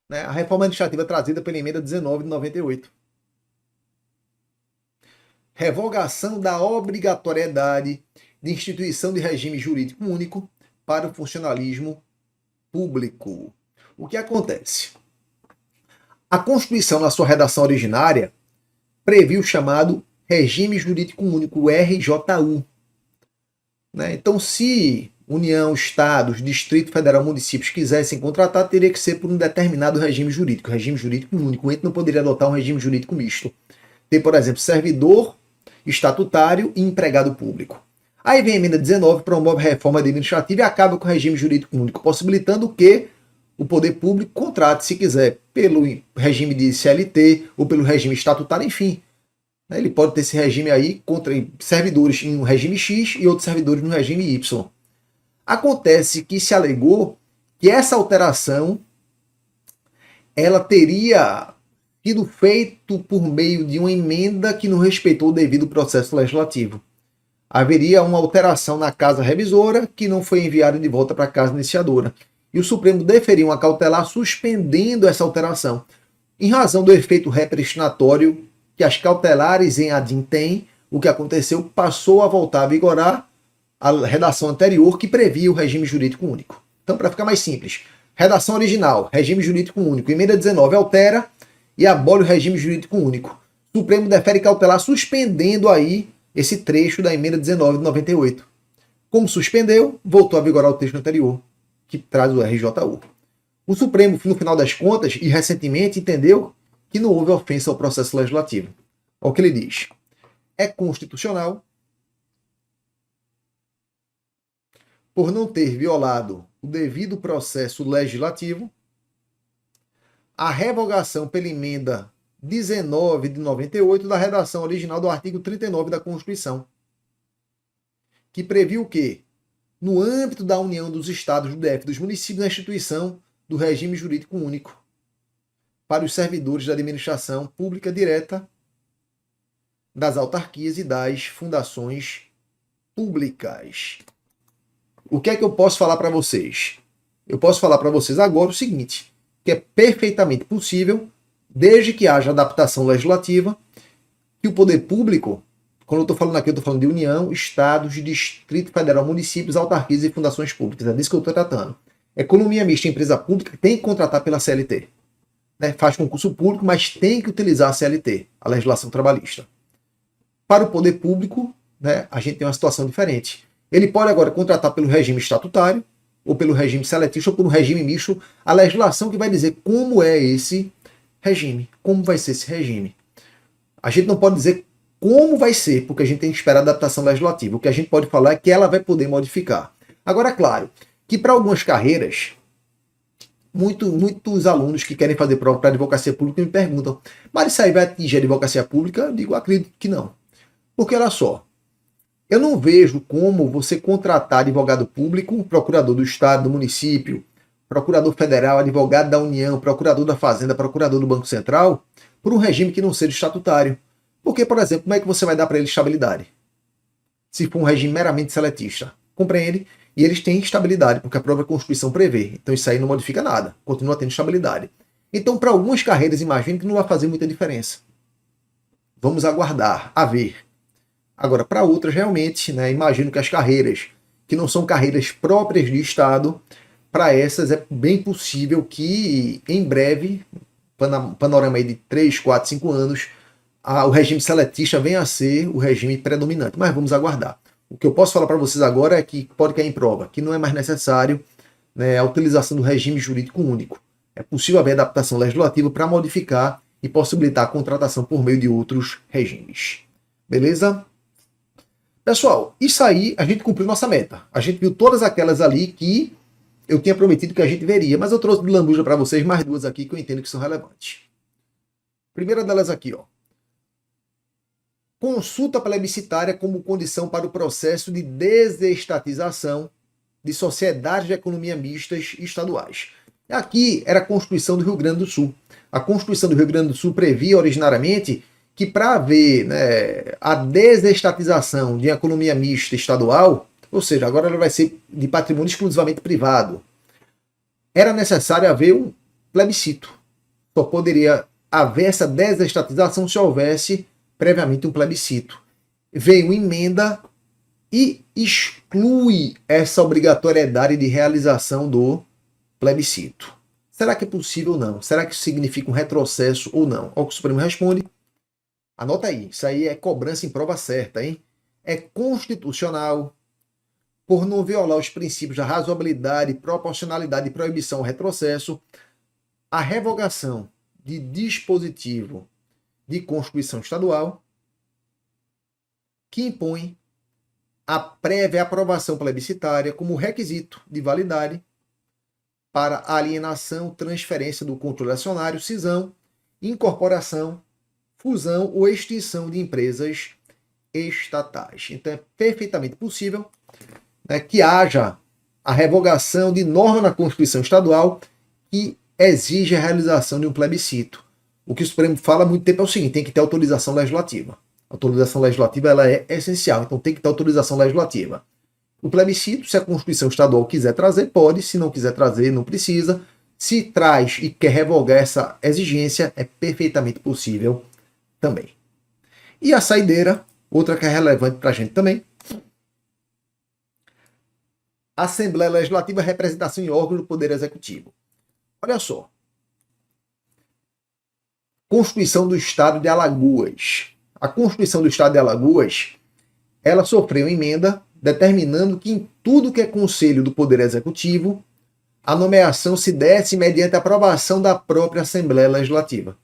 Né? A reforma administrativa trazida pela emenda 19 de 98. Revogação da obrigatoriedade de instituição de regime jurídico único para o funcionalismo público. O que acontece? A Constituição, na sua redação originária, previu o chamado Regime Jurídico Único, o RJU. Né? Então, se União, Estados, Distrito Federal, municípios quisessem contratar, teria que ser por um determinado regime jurídico único. O ente não poderia adotar um regime jurídico misto. Tem, por exemplo, servidor estatutário e empregado público. Aí vem a emenda 19, promove reforma administrativa e acaba com o regime jurídico único, possibilitando que o poder público contrate, se quiser, pelo regime de CLT ou pelo regime estatutário, enfim. Ele pode ter esse regime aí contra servidores em um regime X e outros servidores no regime Y. Acontece que se alegou que essa alteração ela teria sido feita por meio de uma emenda que não respeitou o devido processo legislativo. Haveria uma alteração na casa revisora que não foi enviada de volta para a casa iniciadora. E o Supremo deferiu uma cautelar suspendendo essa alteração, em razão do efeito repristinatório que as cautelares em ADIM têm. O que aconteceu passou a voltar a vigorar a redação anterior que previa o regime jurídico único. Então, para ficar mais simples, redação original, regime jurídico único, emenda 19 altera e abole o regime jurídico único. O Supremo defere cautelar suspendendo aí esse trecho da emenda 19 de 98. Como suspendeu, voltou a vigorar o texto anterior, que traz o RJU. O Supremo, no final das contas, e recentemente, entendeu que não houve ofensa ao processo legislativo. Olha o que ele diz. É constitucional por não ter violado o devido processo legislativo a revogação pela emenda 19 de 98 da redação original do artigo 39 da Constituição, que previu que, no âmbito da União dos Estados, do DF, dos municípios, na instituição do regime jurídico único para os servidores da administração pública direta, das autarquias e das fundações públicas. O que é que eu posso falar para vocês? Eu posso falar para vocês agora o seguinte, que é perfeitamente possível, desde que haja adaptação legislativa, que o poder público, quando eu estou falando aqui, eu estou falando de União, Estados, Distrito Federal, municípios, autarquias e fundações públicas. É disso que eu estou tratando. Economia mista e empresa pública tem que contratar pela CLT. Né? Faz concurso público, mas tem que utilizar a CLT, a legislação trabalhista. Para o poder público, né, a gente tem uma situação diferente. Ele pode agora contratar pelo regime estatutário, ou pelo regime seletista, ou pelo regime misto, a legislação que vai dizer como é esse regime, como vai ser esse regime. A gente não pode dizer como vai ser, porque a gente tem que esperar a adaptação legislativa. O que a gente pode falar é que ela vai poder modificar. Agora, claro, que para algumas carreiras, muitos alunos que querem fazer prova para advocacia pública me perguntam, mas isso aí vai atingir a advocacia pública? Eu digo, acredito que não. Porque, olha só, eu não vejo como você contratar advogado público, procurador do Estado, do município, procurador federal, advogado da União, procurador da Fazenda, procurador do Banco Central, por um regime que não seja estatutário. Porque, por exemplo, como é que você vai dar para ele estabilidade? Se for um regime meramente seletista. Compreende? E eles têm estabilidade, porque a própria Constituição prevê. Então isso aí não modifica nada. Continua tendo estabilidade. Então, para algumas carreiras, imagino que não vai fazer muita diferença. Vamos aguardar, a ver. Agora, para outras, realmente, né, imagino que as carreiras que não são carreiras próprias de Estado, para essas é bem possível que, em breve, panorama aí de 3, 4, 5 anos, o regime seletista venha a ser o regime predominante. Mas vamos aguardar. O que eu posso falar para vocês agora é que pode cair em prova, que não é mais necessário, né, a utilização do regime jurídico único. É possível haver adaptação legislativa para modificar e possibilitar a contratação por meio de outros regimes. Beleza? Pessoal, isso aí a gente cumpriu nossa meta. A gente viu todas aquelas ali que eu tinha prometido que a gente veria, mas eu trouxe de lambuja para vocês mais duas aqui que eu entendo que são relevantes. Primeira delas aqui, ó. Consulta plebiscitária como condição para o processo de desestatização de sociedades de economia mistas estaduais. Aqui era a Constituição do Rio Grande do Sul. A Constituição do Rio Grande do Sul previa originariamente que para haver, né, a desestatização de economia mista estadual, ou seja, agora ela vai ser de patrimônio exclusivamente privado, era necessário haver um plebiscito. Só poderia haver essa desestatização se houvesse previamente um plebiscito. Veio uma emenda e exclui essa obrigatoriedade de realização do plebiscito. Será que é possível ou não? Será que isso significa um retrocesso ou não? Olha o que o Supremo responde. Anota aí, isso aí é cobrança em prova certa, hein? É constitucional, por não violar os princípios da razoabilidade, proporcionalidade e proibição ao retrocesso, a revogação de dispositivo de Constituição Estadual que impõe a prévia aprovação plebiscitária como requisito de validade para alienação, transferência do controle acionário, cisão, incorporação, fusão ou extinção de empresas estatais. Então é perfeitamente possível, né, que haja a revogação de norma na Constituição Estadual que exige a realização de um plebiscito. O que o Supremo fala há muito tempo é o seguinte: tem que ter autorização legislativa. A autorização legislativa ela é essencial, então tem que ter autorização legislativa. O plebiscito, se a Constituição Estadual quiser trazer, pode. Se não quiser trazer, não precisa. Se traz e quer revogar essa exigência, é perfeitamente possível também. E a saideira, outra que é relevante para a gente também. Assembleia Legislativa, representação em órgãos do Poder Executivo. Olha só. Constituição do Estado de Alagoas. A Constituição do Estado de Alagoas, ela sofreu emenda determinando que em tudo que é conselho do Poder Executivo, a nomeação se desse mediante a aprovação da própria Assembleia Legislativa.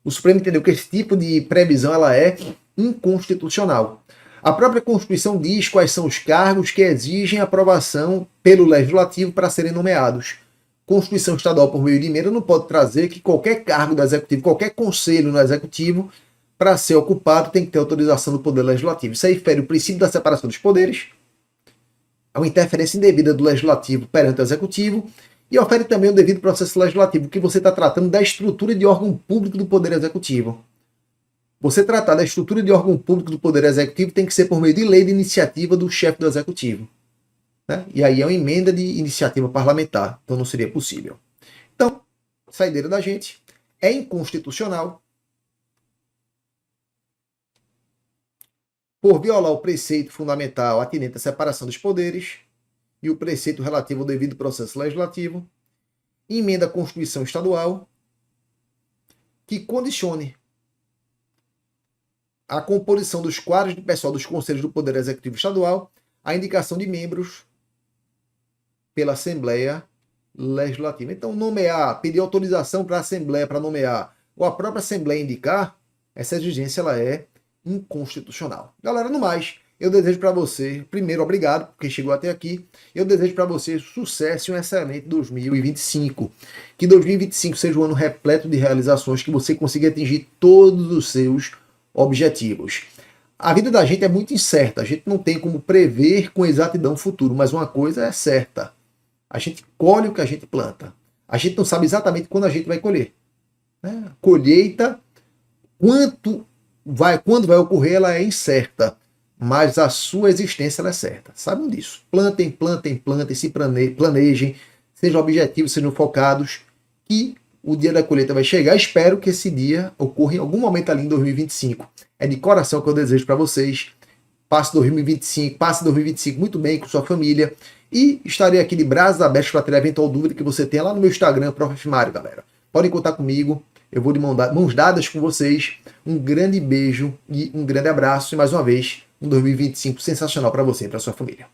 O Supremo entendeu que esse tipo de previsão ela é inconstitucional. A própria Constituição diz quais são os cargos que exigem aprovação pelo Legislativo para serem nomeados. Constituição Estadual, por meio de emenda, não pode trazer que qualquer cargo do Executivo, qualquer conselho no Executivo, para ser ocupado, tem que ter autorização do Poder Legislativo. Isso aí fere o princípio da separação dos poderes, é uma interferência indevida do Legislativo perante o Executivo, e ofere também o devido processo legislativo, que você está tratando da estrutura de órgão público do Poder Executivo. Você tratar da estrutura de órgão público do Poder Executivo tem que ser por meio de lei de iniciativa do chefe do Executivo. Né? E aí é uma emenda de iniciativa parlamentar, então não seria possível. Então, saideira da gente, é inconstitucional por violar o preceito fundamental atinente à separação dos poderes e o preceito relativo ao devido processo legislativo, emenda a Constituição Estadual que condicione a composição dos quadros de pessoal dos conselhos do Poder Executivo Estadual à indicação de membros pela Assembleia Legislativa. Então, nomear, pedir autorização para a Assembleia para nomear, ou a própria Assembleia indicar, essa exigência ela é inconstitucional. Galera, no mais, eu desejo para você, primeiro, obrigado por quem chegou até aqui. Eu desejo para você sucesso e um excelente 2025. Que 2025 seja um ano repleto de realizações, que você consiga atingir todos os seus objetivos. A vida da gente é muito incerta, a gente não tem como prever com exatidão o futuro, mas uma coisa é certa: a gente colhe o que a gente planta. A gente não sabe exatamente quando a gente vai colher. Né? Colheita, quando vai ocorrer, ela é incerta, mas a sua existência ela é certa. Sabem disso. Plantem, se planejem, sejam objetivos, sejam focados, que o dia da colheita vai chegar. Espero que esse dia ocorra em algum momento ali em 2025. É de coração que eu desejo para vocês. Passe 2025 muito bem com sua família. E estarei aqui de braços abertos para ter a eventual dúvida que você tenha lá no meu Instagram, Prof. Mário, galera. Podem contar comigo. Eu vou de mãos dadas com vocês. Um grande beijo e um grande abraço. E mais uma vez, um 2025 sensacional para você e para sua família.